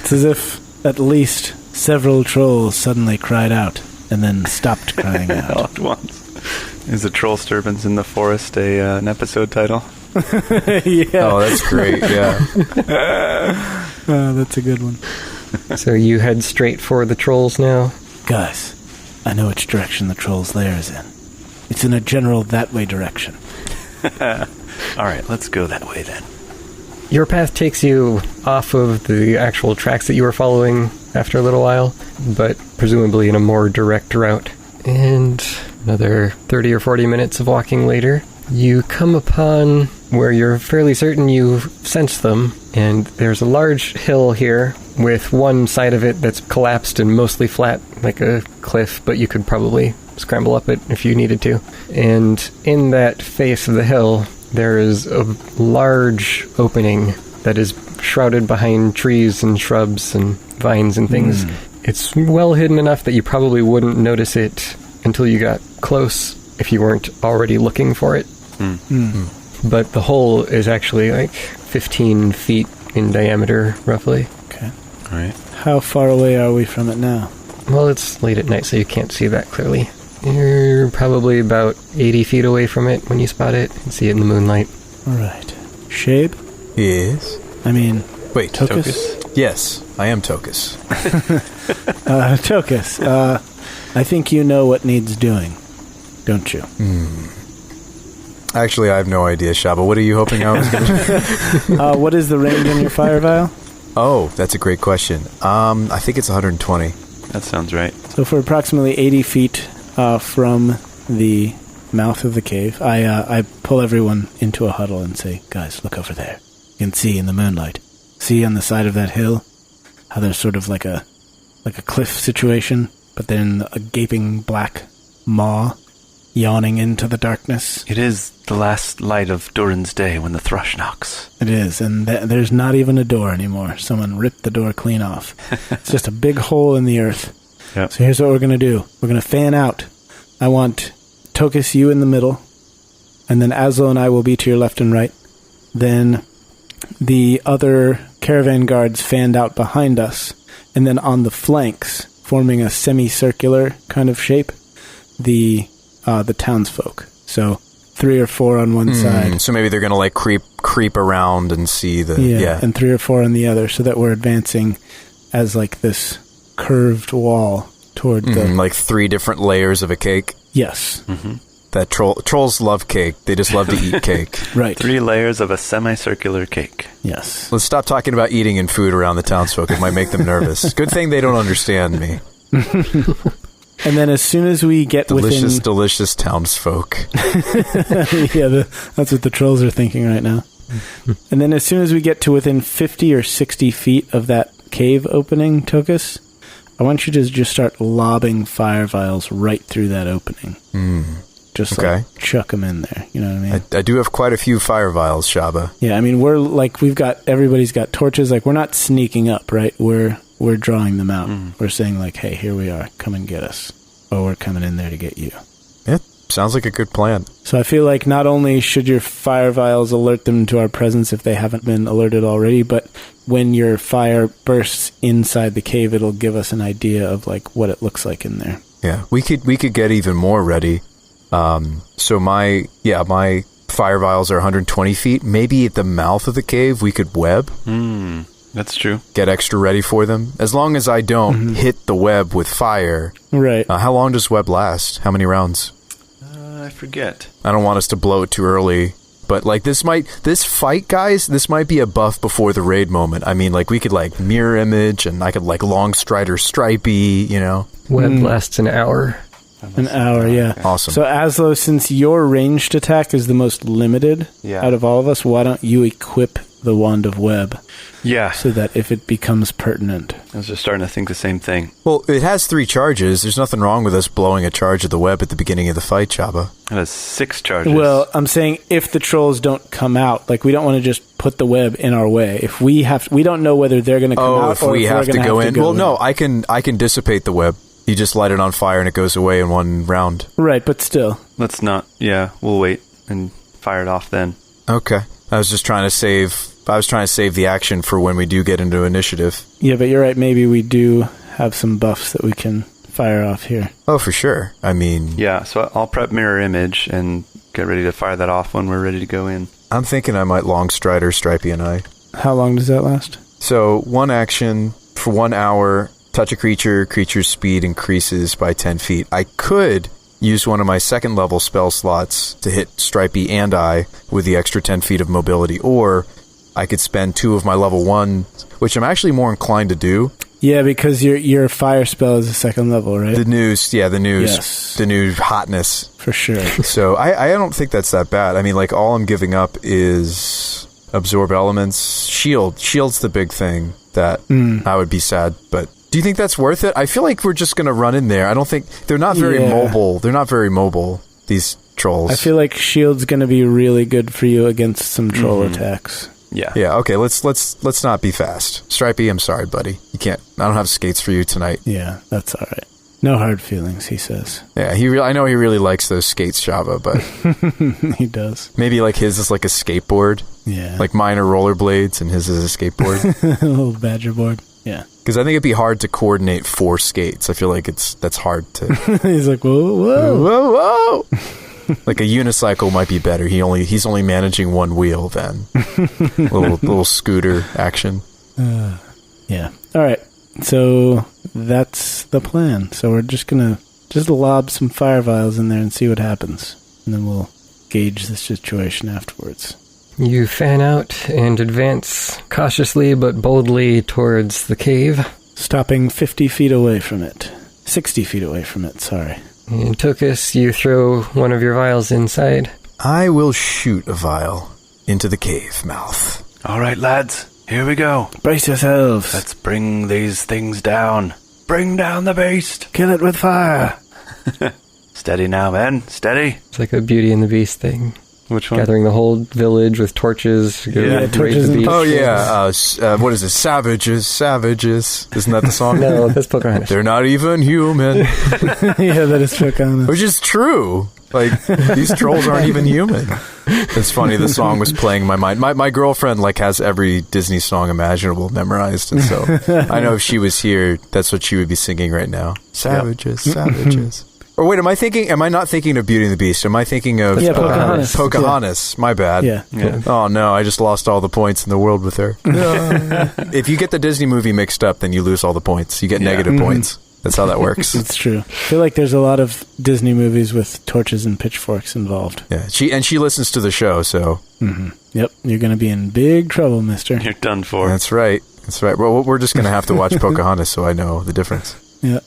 It's as if at least several trolls suddenly cried out and then stopped crying out. All at once. Is the Trollsturbance in the forest an episode title? Yeah. Oh, that's great, yeah. That's a good one. So you head straight for the trolls now? Guys, I know which direction the troll's lair is in. It's in a general that-way direction. All right, let's go that way then. Your path takes you off of the actual tracks that you were following after a little while, but presumably in a more direct route. And another 30 or 40 minutes of walking later, you come upon where you're fairly certain you sense them, and there's a large hill here with one side of it that's collapsed and mostly flat, like a cliff, but you could probably scramble up it if you needed to. And in that face of the hill, there is a large opening that is shrouded behind trees and shrubs and vines and things. It's well hidden enough that you probably wouldn't notice it until you got close if you weren't already looking for it. But the hole is actually like 15 feet in diameter, roughly. Okay. All right. How far away are we from it now? Well, it's late at night, so you can't see that clearly. You're probably about 80 feet away from it when you spot it and see it in the moonlight. All right. Shabe? Yes? I mean, Wait, Tokas? Yes, I am Tokas. Tokas, I think you know what needs doing, don't you? Actually, I have no idea, Shabba. What are you hoping I was going to... What is the range on your fire vial? Oh, that's a great question. I think it's 120. That sounds right. So for approximately 80 feet from the mouth of the cave, I pull everyone into a huddle and say, guys, look over there. You can see in the moonlight. See on the side of that hill how there's sort of like a cliff situation, but then a gaping black maw yawning into the darkness. It is the last light of Durin's day when the thrush knocks. It is, and there's not even a door anymore. Someone ripped the door clean off. It's just a big hole in the earth. Yep. So here's what we're going to do. We're going to fan out. I want Tokas, you in the middle, and then Azlo and I will be to your left and right. Then the other caravan guards fanned out behind us, and then on the flanks, forming a semicircular kind of shape, the townsfolk. So 3 or 4 on one side. So maybe they're going to like creep around and see the... Yeah, and 3 or 4 on the other, so that we're advancing as like this curved wall toward the... Like 3 different layers of a cake. Yes. That trolls love cake. They just love to eat cake. Right. 3 layers of a semicircular cake. Yes. Let's stop talking about eating and food around the townsfolk. It might make them nervous. Good thing they don't understand me. And then as soon as we get within... Delicious townsfolk. Yeah, that's what the trolls are thinking right now. And then as soon as we get to within 50 or 60 feet of that cave opening, Tokas, I want you to just start lobbing fire vials right through that opening. Just like chuck them in there. You know what I mean? I do have quite a few fire vials, Shabba. Yeah, I mean, we're like, everybody's got torches. Like, we're not sneaking up, right? We're drawing them out. We're saying like, hey, here we are. Come and get us. Or we're coming in there to get you. Yeah, sounds like a good plan. So I feel like not only should your fire vials alert them to our presence if they haven't been alerted already, but when your fire bursts inside the cave, it'll give us an idea of like what it looks like in there. Yeah, we could get even more ready. So my fire vials are 120 feet. Maybe at the mouth of the cave we could web. That's true. Get extra ready for them. As long as I don't hit the web with fire. Right. How long does web last? How many rounds? I forget. I don't want us to blow it too early. But like this fight, guys, this might be a buff before the raid moment. I mean, like we could like mirror image and I could like longstrider stripey, you know. Web lasts an hour. An hour, yeah. Awesome. So Azlo, since your ranged attack is the most limited out of all of us, why don't you equip the wand of web Yeah. so that if it becomes pertinent. I was just starting to think the same thing. Well, it has 3 charges. There's nothing wrong with us blowing a charge of the web at the beginning of the fight, Shabba. It has 6 charges. Well, I'm saying if the trolls don't come out, like we don't want to just put the web in our way. If we don't know whether they're going to come out if or we if have we're to gonna go have in. to go Well, no, I can dissipate the web. You just light it on fire and it goes away in one round. Right, but still. Let's not. Yeah, we'll wait and fire it off then. Okay. I was trying to save the action for when we do get into initiative. Yeah, but you're right. Maybe we do have some buffs that we can fire off here. Oh, for sure. I mean... Yeah, so I'll prep mirror image and get ready to fire that off when we're ready to go in. I'm thinking I might longstrider Stripey and I. How long does that last? So, 1 action for 1 hour, touch a creature's speed increases by 10 feet. I could use one of my 2nd level spell slots to hit Stripey and I with the extra 10 feet of mobility, or I could spend 2 of my level 1, which I'm actually more inclined to do. Yeah, because your fire spell is a 2nd level, right? The new hotness. For sure. So I don't think that's that bad. I mean, like, all I'm giving up is absorb elements. Shield's the big thing that I would be sad, but do you think that's worth it? I feel like we're just going to run in there. I don't think... They're not very mobile. They're not very mobile, these trolls. I feel like shield's going to be really good for you against some troll attacks. Yeah. Yeah, okay, let's not be fast. Stripey, I'm sorry, buddy. You can't... I don't have skates for you tonight. Yeah, that's all right. No hard feelings, he says. Yeah, I know he really likes those skates, Shabba, but... He does. Maybe, like, his is like a skateboard. Yeah. Like mine are rollerblades, and his is a skateboard. A little badger board. Yeah. Because I think it'd be hard to coordinate 4 skates. I feel like that's hard to... He's like, whoa, whoa. Whoa, whoa! Like a unicycle might be better. He's only managing 1 wheel then. little scooter action. Yeah. All right. So that's the plan. So we're just going to lob some fire vials in there and see what happens. And then we'll gauge the situation afterwards. You fan out and advance cautiously but boldly towards the cave. Stopping 50 feet away from it. 60 feet away from it, sorry. And Tokas, you throw one of your vials inside. I will shoot a vial into the cave mouth. All right, lads. Here we go. Brace yourselves. Let's bring these things down. Bring down the beast. Kill it with fire. Steady now, men. Steady. It's like a Beauty and the Beast thing. Which one? Gathering the whole village with torches. Go raid torches the and beast. Oh, yeah. What is it? Savages. Isn't that the song? No, that's Pocahontas. They're not even human. Yeah, that is Pocahontas. Which is true. Like, these trolls aren't even human. It's funny, the song was playing in my mind. My girlfriend, like, has every Disney song imaginable memorized, and so I know if she was here, that's what she would be singing right now. Savages, savages. Or wait, am I not thinking of Beauty and the Beast? Am I thinking of Pocahontas? Pocahontas, my bad. Yeah. Oh no, I just lost all the points in the world with her. If you get the Disney movie mixed up, then you lose all the points. You get negative points. That's how that works. It's true. I feel like there's a lot of Disney movies with torches and pitchforks involved. Yeah, she listens to the show, so... Mm-hmm. Yep, you're going to be in big trouble, mister. You're done for. That's right. Well, we're just going to have to watch Pocahontas so I know the difference. Yeah.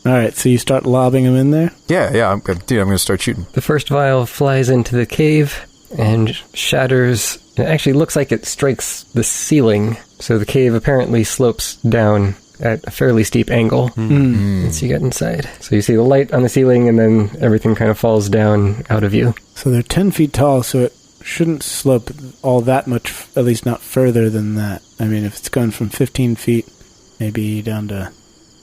All right, so you start lobbing them in there? Yeah, I'm going to start shooting. The first vial flies into the cave and shatters. It actually looks like it strikes the ceiling, so the cave apparently slopes down at a fairly steep angle once you get inside. So you see the light on the ceiling, and then everything kind of falls down out of view. So they're 10 feet tall, so it shouldn't slope all that much, at least not further than that. I mean, if it's gone from 15 feet, maybe down to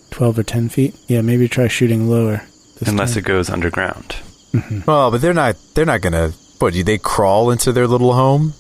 12 or 10 feet. Yeah, maybe try shooting lower. Unless it goes underground. Mm-hmm. Oh, but they're not going to... What, do they crawl into their little home?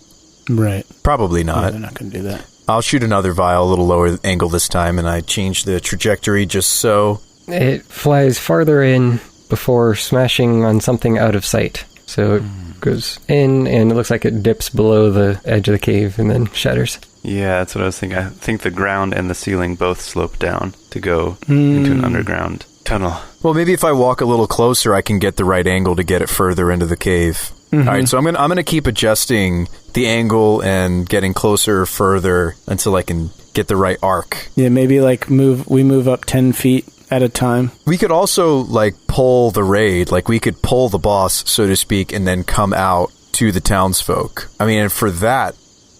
Right. Probably not. Yeah, they're not going to do that. I'll shoot another vial a little lower angle this time, and I change the trajectory just so... It flies farther in before smashing on something out of sight. So it goes in, and it looks like it dips below the edge of the cave and then shatters. Yeah, that's what I was thinking. I think the ground and the ceiling both slope down to go into an underground tunnel. Well, maybe if I walk a little closer, I can get the right angle to get it further into the cave. All right, so I'm gonna keep adjusting the angle and getting closer or further until I can get the right arc. Yeah, maybe like we move up 10 feet at a time. We could also like pull the raid, like we could pull the boss, so to speak, and then come out to the townsfolk. I mean, and for that,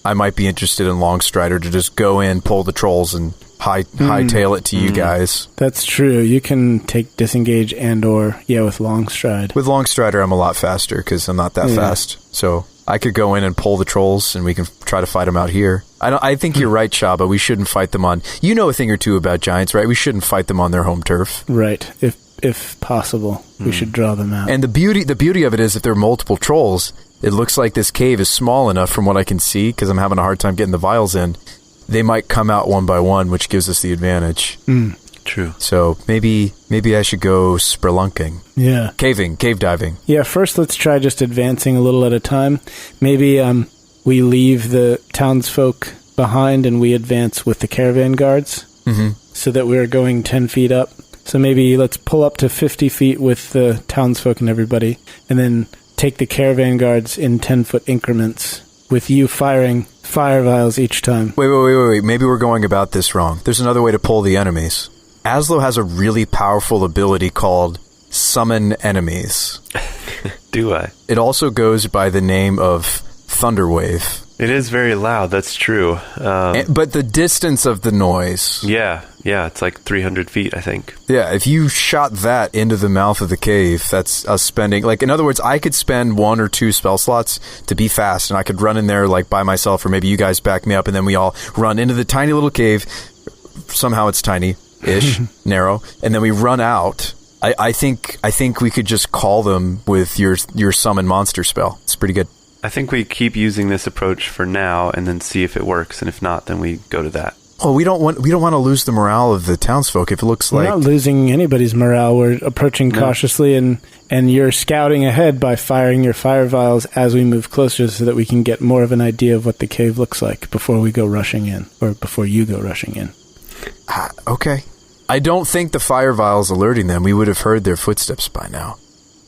I might be interested in Longstrider to just go in, pull the trolls, and hightail it to you guys. That's true. You can take disengage and/or with Longstride. With Longstrider, I'm a lot faster because I'm not that fast. So I could go in and pull the trolls, and we can try to fight them out here. I think you're right, Shabba. We shouldn't fight them on. You know a thing or two about giants, right? We shouldn't fight them on their home turf. Right. If possible, we should draw them out. And the beauty of it is, if there are multiple trolls, it looks like this cave is small enough from what I can see, because I'm having a hard time getting the vials in. They might come out one by one, which gives us the advantage. True. So maybe I should go spelunking. Yeah. Cave diving. Yeah, first let's try just advancing a little at a time. Maybe we leave the townsfolk behind and we advance with the caravan guards so that we're going 10 feet up. So maybe let's pull up to 50 feet with the townsfolk and everybody, and then take the caravan guards in 10-foot increments with you firing fire vials each time. Wait. Maybe we're going about this wrong. There's another way to pull the enemies. Azlo has a really powerful ability called Summon Enemies. Do I? It also goes by the name of Thunderwave. It is very loud, that's true. But the distance of the noise... Yeah, it's like 300 feet, I think. Yeah, if you shot that into the mouth of the cave, that's us spending... Like, in other words, I could spend 1 or 2 spell slots to be fast, and I could run in there, like, by myself, or maybe you guys back me up, and then we all run into the tiny little cave. Somehow it's tiny-ish, narrow, and then we run out. I think we could just call them with your summon monster spell. It's pretty good. I think we keep using this approach for now and then see if it works, and if not, then we go to that. Well, we don't want to lose the morale of the townsfolk. If it looks like we're not losing anybody's morale, we're approaching cautiously, and you're scouting ahead by firing your fire vials as we move closer, so that we can get more of an idea of what the cave looks like before we go rushing in, or before you go rushing in. Okay. I don't think the fire vials alerting them. We would have heard their footsteps by now.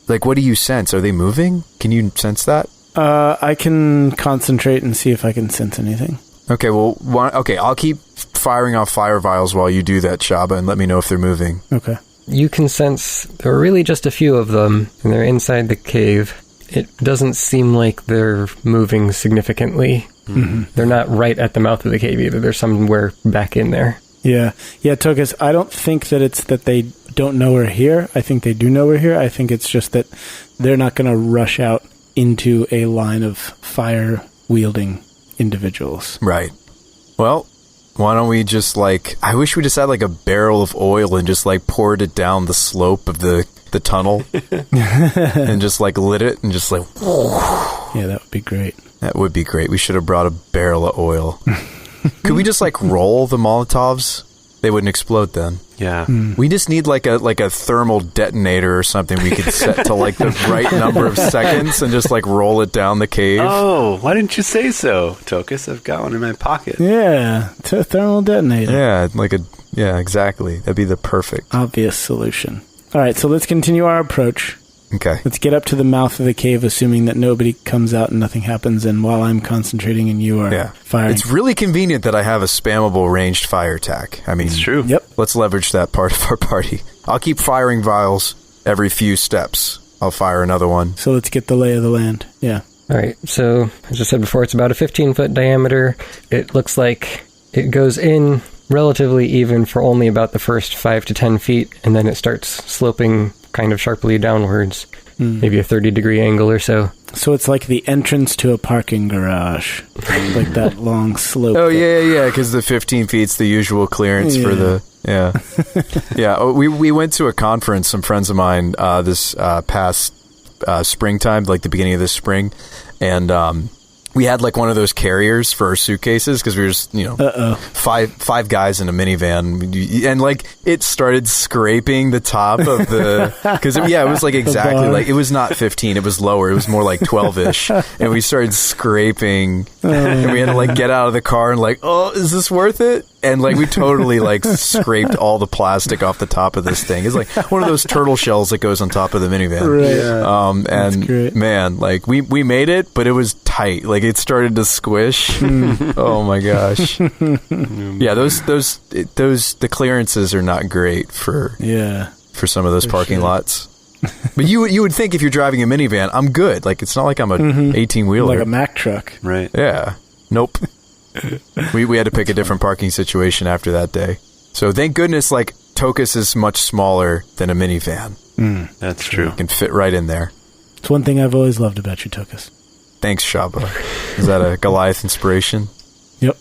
Like, what do you sense? Are they moving? Can you sense that? I can concentrate and see if I can sense anything. Okay, well, I'll keep firing off fire vials while you do that, Shabba, and let me know if they're moving. Okay. You can sense there are really just a few of them, and they're inside the cave. It doesn't seem like they're moving significantly. They're not right at the mouth of the cave either. They're somewhere back in there. Yeah, Tokas, I don't think that it's that they don't know we're here. I think they do know we're here. I think it's just that they're not going to rush out into a line of fire-wielding individuals. Right. Well, why don't we just, I wish we just had, a barrel of oil and just, poured it down the slope of the tunnel and just, lit it and just, Yeah, that would be great. That would be great. We should have brought a barrel of oil. Could we just, roll the Molotovs? They wouldn't explode then. Yeah. We just need a thermal detonator or something we could set to the right number of seconds and just roll it down the cave. Oh, why didn't you say so, Tokas? I've got one in my pocket. Yeah, thermal detonator. Yeah, exactly. That'd be the perfect obvious solution. All right, so let's continue our approach. Okay. Let's get up to the mouth of the cave, assuming that nobody comes out and nothing happens, and while I'm concentrating and you are firing. It's really convenient that I have a spammable ranged fire attack. I mean, it's true. Yep. Let's leverage that part of our party. I'll keep firing vials every few steps. I'll fire another one. So let's get the lay of the land. Yeah. All right, so as I said before, it's about a 15-foot diameter. It looks like it goes in relatively even for only about the first 5 to 10 feet, and then it starts sloping kind of sharply downwards, maybe a 30-degree angle or so. So it's like the entrance to a parking garage, like that long slope. Oh, yeah, because the 15 feet's the usual clearance for the... Yeah. Yeah, we went to a conference, some friends of mine, this past springtime, the beginning of this spring, and we had one of those carriers for our suitcases because we were just, five guys in a minivan, and it started scraping the top of the, because it was exactly it was not 15, it was lower, it was more 12-ish, and we started scraping, and we had to get out of the car and is this worth it? And we totally scraped all the plastic off the top of this thing. It's one of those turtle shells that goes on top of the minivan. Right. Yeah. And great. Man, we made it, but it was tight. It started to squish. Oh my gosh. Yeah, the clearances are not great for some of those parking lots. But you would think if you're driving a minivan, I'm good. It's not like I'm a 18-wheeler. Like a Mack truck. Right. Yeah. Nope. We had to pick a different parking situation after that day. So thank goodness, like, Tokas is much smaller than a minivan. That's true. You can fit right in there. It's one thing I've always loved about you, Tokas. Thanks, Shabba. Is that a Goliath inspiration? Yep.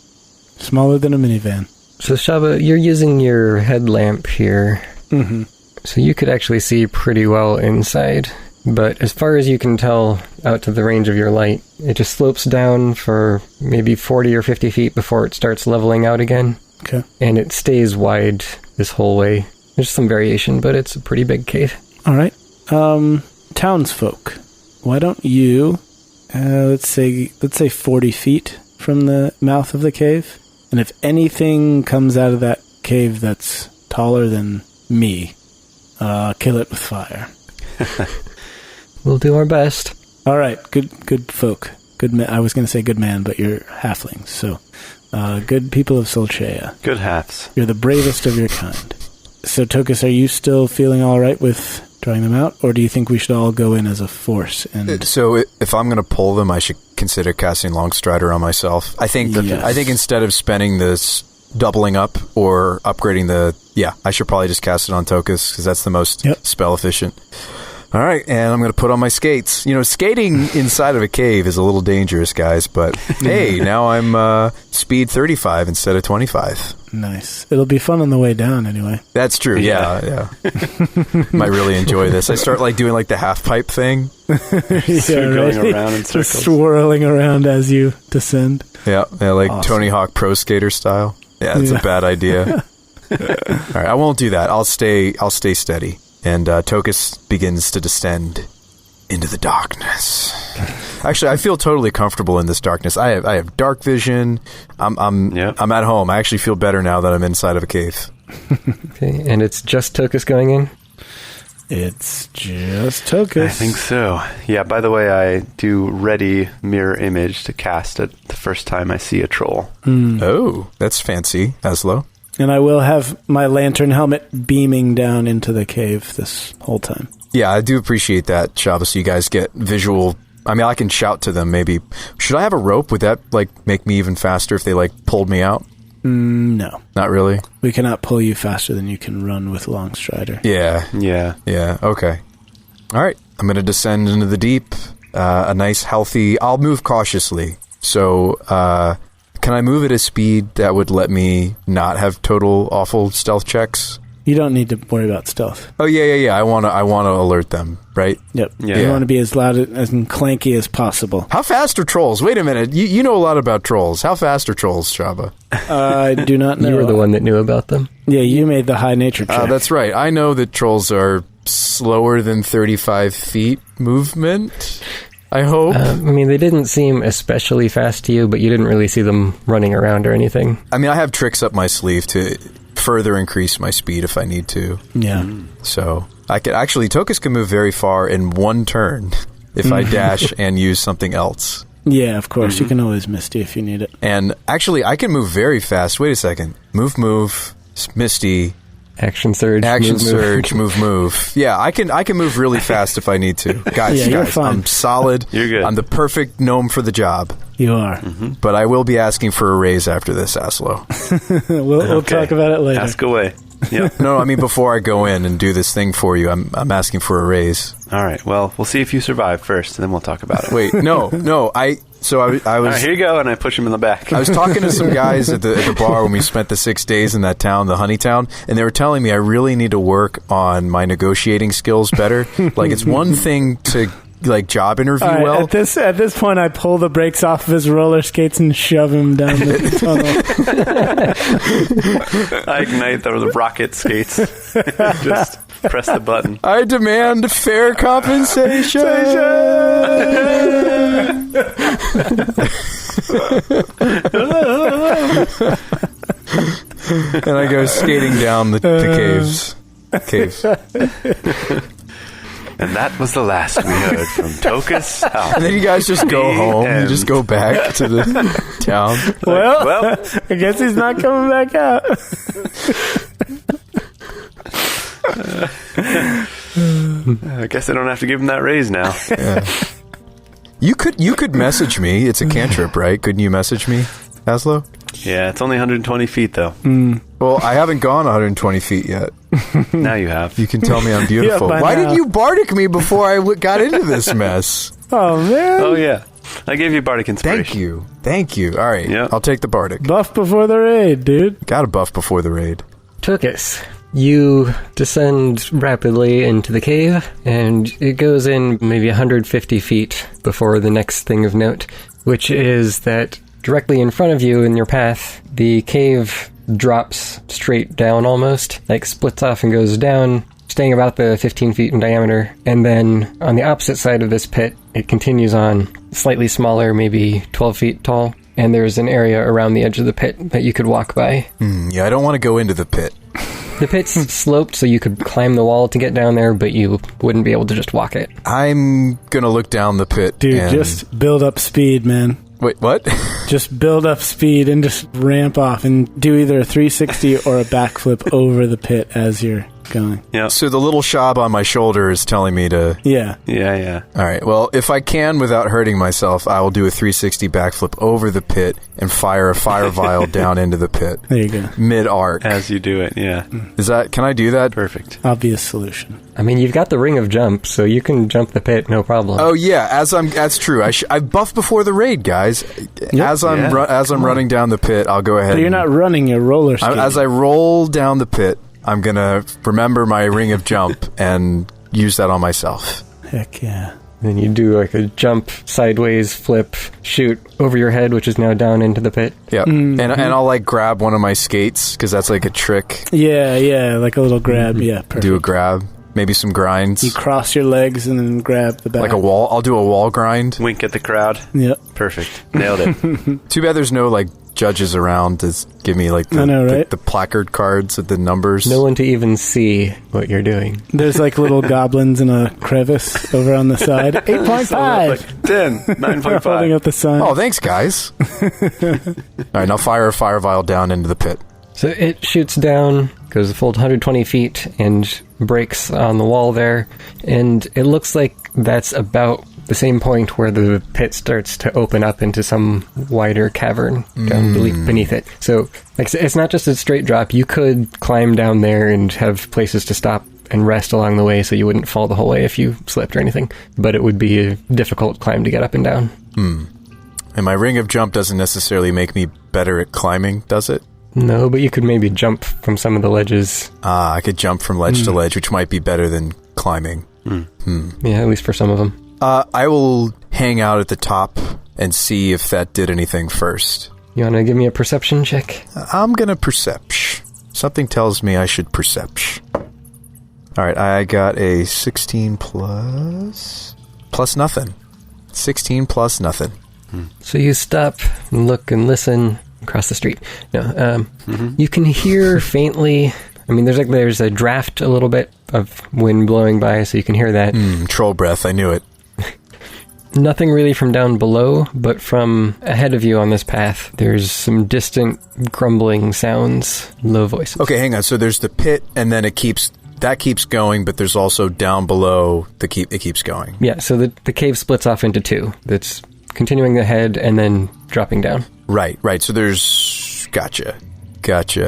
Smaller than a minivan. So, Shabba, you're using your headlamp here. Mm-hmm. So you could actually see pretty well inside. But as far as you can tell out to the range of your light, it just slopes down for maybe 40 or 50 feet before it starts leveling out again. Okay. And it stays wide this whole way. There's some variation, but it's a pretty big cave. All right. Townsfolk, why don't you, let's say 40 feet from the mouth of the cave? And if anything comes out of that cave that's taller than me, kill it with fire. We'll do our best. All right, good folk. I was going to say good man, but you're halflings, so good people of Sulchea. Good halves. You're the bravest of your kind. So, Tokas, are you still feeling all right with drawing them out, or do you think we should all go in as a force? And So if I'm going to pull them, I should consider casting Longstrider on myself. I think instead of spending this doubling up or upgrading I should probably just cast it on Tokas because that's the most spell efficient. All right, and I'm going to put on my skates. You know, skating inside of a cave is a little dangerous, guys, but hey, now I'm speed 35 instead of 25. Nice. It'll be fun on the way down anyway. That's true, yeah. Might really enjoy this. I start doing the half pipe thing. Going around in circles. Just swirling around as you descend. Yeah, like awesome. Tony Hawk Pro Skater style. Yeah, that's a bad idea. All right, I won't do that. I'll stay steady. And Tokas begins to descend into the darkness. Actually, I feel totally comfortable in this darkness. I have dark vision. I'm at home. I actually feel better now that I'm inside of a cave. Okay, and it's just Tokas going in? It's just Tokas. I think so. Yeah, by the way, I do ready mirror image to cast it the first time I see a troll. Oh, that's fancy, Azlo. And I will have my lantern helmet beaming down into the cave this whole time. Yeah, I do appreciate that, Shabba, so you guys get visual. I mean, I can shout to them, maybe. Should I have a rope? Would that, make me even faster if they, pulled me out? No. Not really? We cannot pull you faster than you can run with Longstrider. Yeah, okay. All right, I'm going to descend into the deep. A nice, healthy... I'll move cautiously. So, can I move at a speed that would let me not have total awful stealth checks? You don't need to worry about stealth. Oh, yeah. I want to alert them, right? Yep. Yeah. You want to be as loud as clanky as possible. How fast are trolls? Wait a minute. You know a lot about trolls. How fast are trolls, Shabba? I do not know. You were the one that knew about them. Yeah, you made the high nature check. That's right. I know that trolls are slower than 35 feet movement. I hope. They didn't seem especially fast to you, but you didn't really see them running around or anything. I mean, I have tricks up my sleeve to further increase my speed if I need to. Yeah. So, I could actually, Tokas can move very far in one turn if I dash and use something else. Yeah, of course. You can always Misty if you need it. And actually, I can move very fast. Wait a second. Move, Misty. Action surge. Move. Yeah, I can move really fast if I need to. Guys, you're fine. I'm solid. You're good. I'm the perfect gnome for the job. You are. But I will be asking for a raise after this, Azlo. We'll talk about it later. Ask away. Yep. No, I mean before I go in and do this thing for you, I'm asking for a raise. All right. Well, we'll see if you survive first, and then we'll talk about it. Wait, no. I was. All right, here you go, and I push him in the back. I was talking to some guys at the bar when we spent the 6 days in that town, the Honey Town, and they were telling me I really need to work on my negotiating skills better. It's one thing to job interview well. At this point, I pull the brakes off of his roller skates and shove him down the tunnel. I ignite the rocket skates. Just press the button. I demand fair compensation. And I go skating down the cave. And that was the last we heard from Tokas. And then you guys just go home. You just go back to the town. Well, I guess he's not coming back out. I guess I don't have to give him that raise now. Yeah. You could message me. It's a cantrip, right? Couldn't you message me, Azlo? Yeah, it's only 120 feet, though. Well, I haven't gone 120 feet yet. Now you have. You can tell me I'm beautiful. Yeah, Why now. did you bardic me before I got into this mess? Oh, man. Oh, yeah. I gave you Bardic Inspiration. Thank you. All right, Yep. I'll take the bardic. Buff before the raid, dude. Got a buff before the raid. Tokas, you descend rapidly into the cave, and it goes in maybe 150 feet before the next thing of note, which is that directly in front of you in your path, the cave drops straight down almost, like splits off and goes down, staying about the 15 feet in diameter. And then on the opposite side of this pit, it continues on, slightly smaller, maybe 12 feet tall. And there's an area around the edge of the pit that you could walk by. Yeah, I don't want to go into the pit. The pit's sloped, so you could climb the wall to get down there, but you wouldn't be able to just walk it. I'm going to look down the pit. Dude, and... just build up speed, man. Wait, what? Just build up speed and just ramp off and do either a 360 or a backflip over the pit as you're going. Yeah. So the little Shabba on my shoulder is telling me to... Yeah. Yeah. All right, well, if I can without hurting myself, I will do a 360 backflip over the pit and fire a fire vial down into the pit. There you go. Mid-arc. As you do it, yeah. Can I do that? Perfect. Obvious solution. I mean, you've got the ring of jump, so you can jump the pit, no problem. Oh yeah, that's true. I buffed before the raid, guys. As I'm running down the pit, I'll go ahead. So you're not running, you're roller skating. As I roll down the pit, I'm gonna remember my ring of jump and use that on myself. Heck yeah. Then you do like a jump, sideways, flip, shoot over your head, which is now down into the pit. Yeah, and I'll like grab one of my skates because that's like a trick. Yeah, like a little grab. Yeah, perfect. Do a grab. Maybe some grinds. You cross your legs and then grab the back. Like a wall. I'll do a wall grind. Wink at the crowd. Yep. Perfect. Nailed it. Too bad there's no like judges around to give me like the placard cards with the numbers. No one to even see what you're doing. There's like little goblins in a crevice over on the side. 8.5. Like 10, 9.5. Holding up the sign. Oh, thanks, guys. All right, now fire a fire vial down into the pit. So it shoots down, goes a full 120 feet, and breaks on the wall there. And it looks like that's about the same point where the pit starts to open up into some wider cavern down beneath it. So like, it's not just a straight drop. You could climb down there and have places to stop and rest along the way so you wouldn't fall the whole way if you slipped or anything. But it would be a difficult climb to get up and down. And my ring of jump doesn't necessarily make me better at climbing, does it? No, but you could maybe jump from some of the ledges. I could jump from ledge to ledge, which might be better than climbing. Yeah, at least for some of them. I will hang out at the top and see if that did anything first. You want to give me a perception check? I'm going to percept. Something tells me I should percept. All right, I got a 16 plus nothing. 16 plus nothing. So you stop and look and listen across the street. No, you can hear faintly. I mean, there's a draft a little bit of wind blowing by, so you can hear that. Troll breath, I knew it. Nothing really from down below, but from ahead of you on this path, there's some distant grumbling sounds, low voices. Okay, hang on. So there's the pit, and then it keeps going, but there's also down below it keeps going. Yeah, so the cave splits off into two. That's continuing ahead and then dropping down. Right. So there's... Gotcha.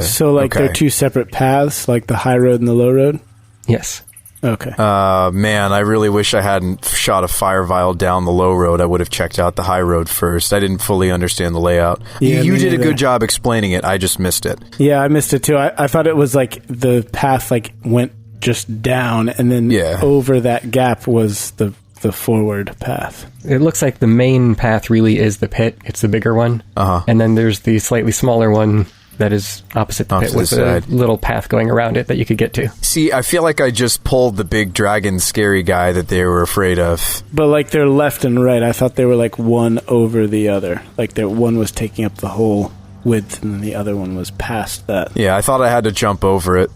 So, like, they're two separate paths, like the high road and the low road? Yes. Okay. Man, I really wish I hadn't shot a fire vial down the low road. I would have checked out the high road first. I didn't fully understand the layout. Yeah, you did a good job explaining it. I just missed it. Yeah, I missed it, too. I thought it was, like, the path, like, went just down, and then over that gap was the forward path. It looks like the main path really is the pit. It's the bigger one. And then there's the slightly smaller one that is opposite the pit with a little path going around it that you could get to. See, I feel like I just pulled the big dragon scary guy that they were afraid of. But, like, they're left and right. I thought they were, like, one over the other. Like, one was taking up the whole width, and then the other one was past that. Yeah, I thought I had to jump over it.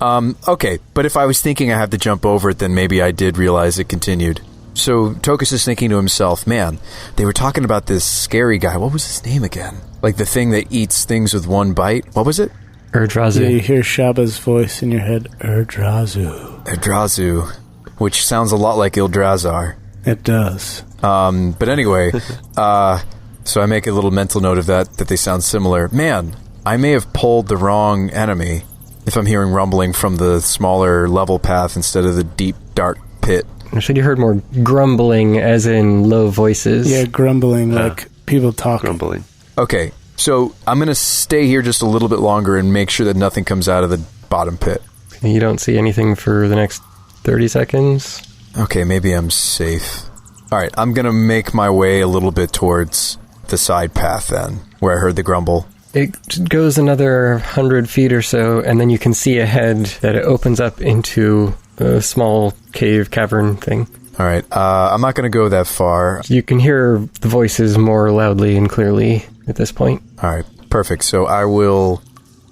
Okay, but if I was thinking I had to jump over it, then maybe I did realize it continued. So Tokas is thinking to himself, man, they were talking about this scary guy. What was his name again? Like the thing that eats things with one bite. What was it? Erdrazu. Yeah, you hear Shabba's voice in your head. Erdrazu. Erdrazu, which sounds a lot like Ildrazar. It does. But anyway, so I make a little mental note of that they sound similar. Man, I may have pulled the wrong enemy if I'm hearing rumbling from the smaller level path instead of the deep, dark pit. Actually, you heard more grumbling, as in low voices. Yeah, grumbling, like people talking. Grumbling. Okay, so I'm going to stay here just a little bit longer and make sure that nothing comes out of the bottom pit. You don't see anything for the next 30 seconds? Okay, maybe I'm safe. All right, I'm going to make my way a little bit towards the side path then, where I heard the grumble. It goes another 100 feet or so, and then you can see ahead that it opens up into a small cavern thing. All right, I'm not going to go that far. You can hear the voices more loudly and clearly at this point. All right, perfect. So I will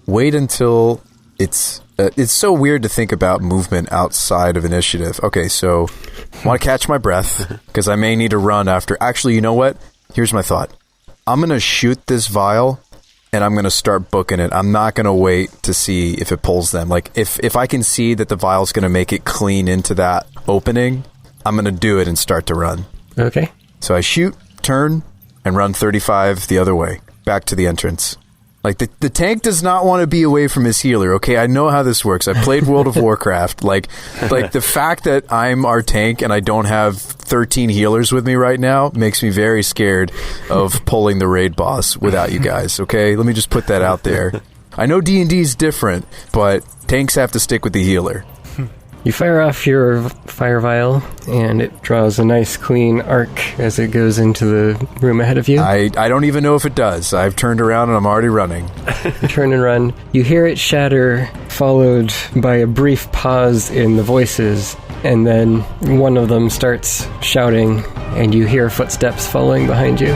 wait until it's so weird to think about movement outside of initiative. Okay, so I want to catch my breath because I may need to run after. Actually, you know what? Here's my thought. I'm going to shoot this vial and I'm going to start booking it. I'm not going to wait to see if it pulls them. Like, if I can see that the vial's going to make it clean into that opening, I'm going to do it and start to run. Okay. So I shoot, turn, and run 35 the other way, back to the entrance. Like, the tank does not want to be away from his healer, okay? I know how this works. I played World of Warcraft. Like the fact that I'm our tank and I don't have 13 healers with me right now makes me very scared of pulling the raid boss without you guys, okay? Let me just put that out there. I know D&D's different, but tanks have to stick with the healer. You fire off your fire vial, and it draws a nice clean arc as it goes into the room ahead of you. I don't even know if it does. I've turned around and I'm already running. You turn and run. You hear it shatter, followed by a brief pause in the voices, and then one of them starts shouting, and you hear footsteps following behind you.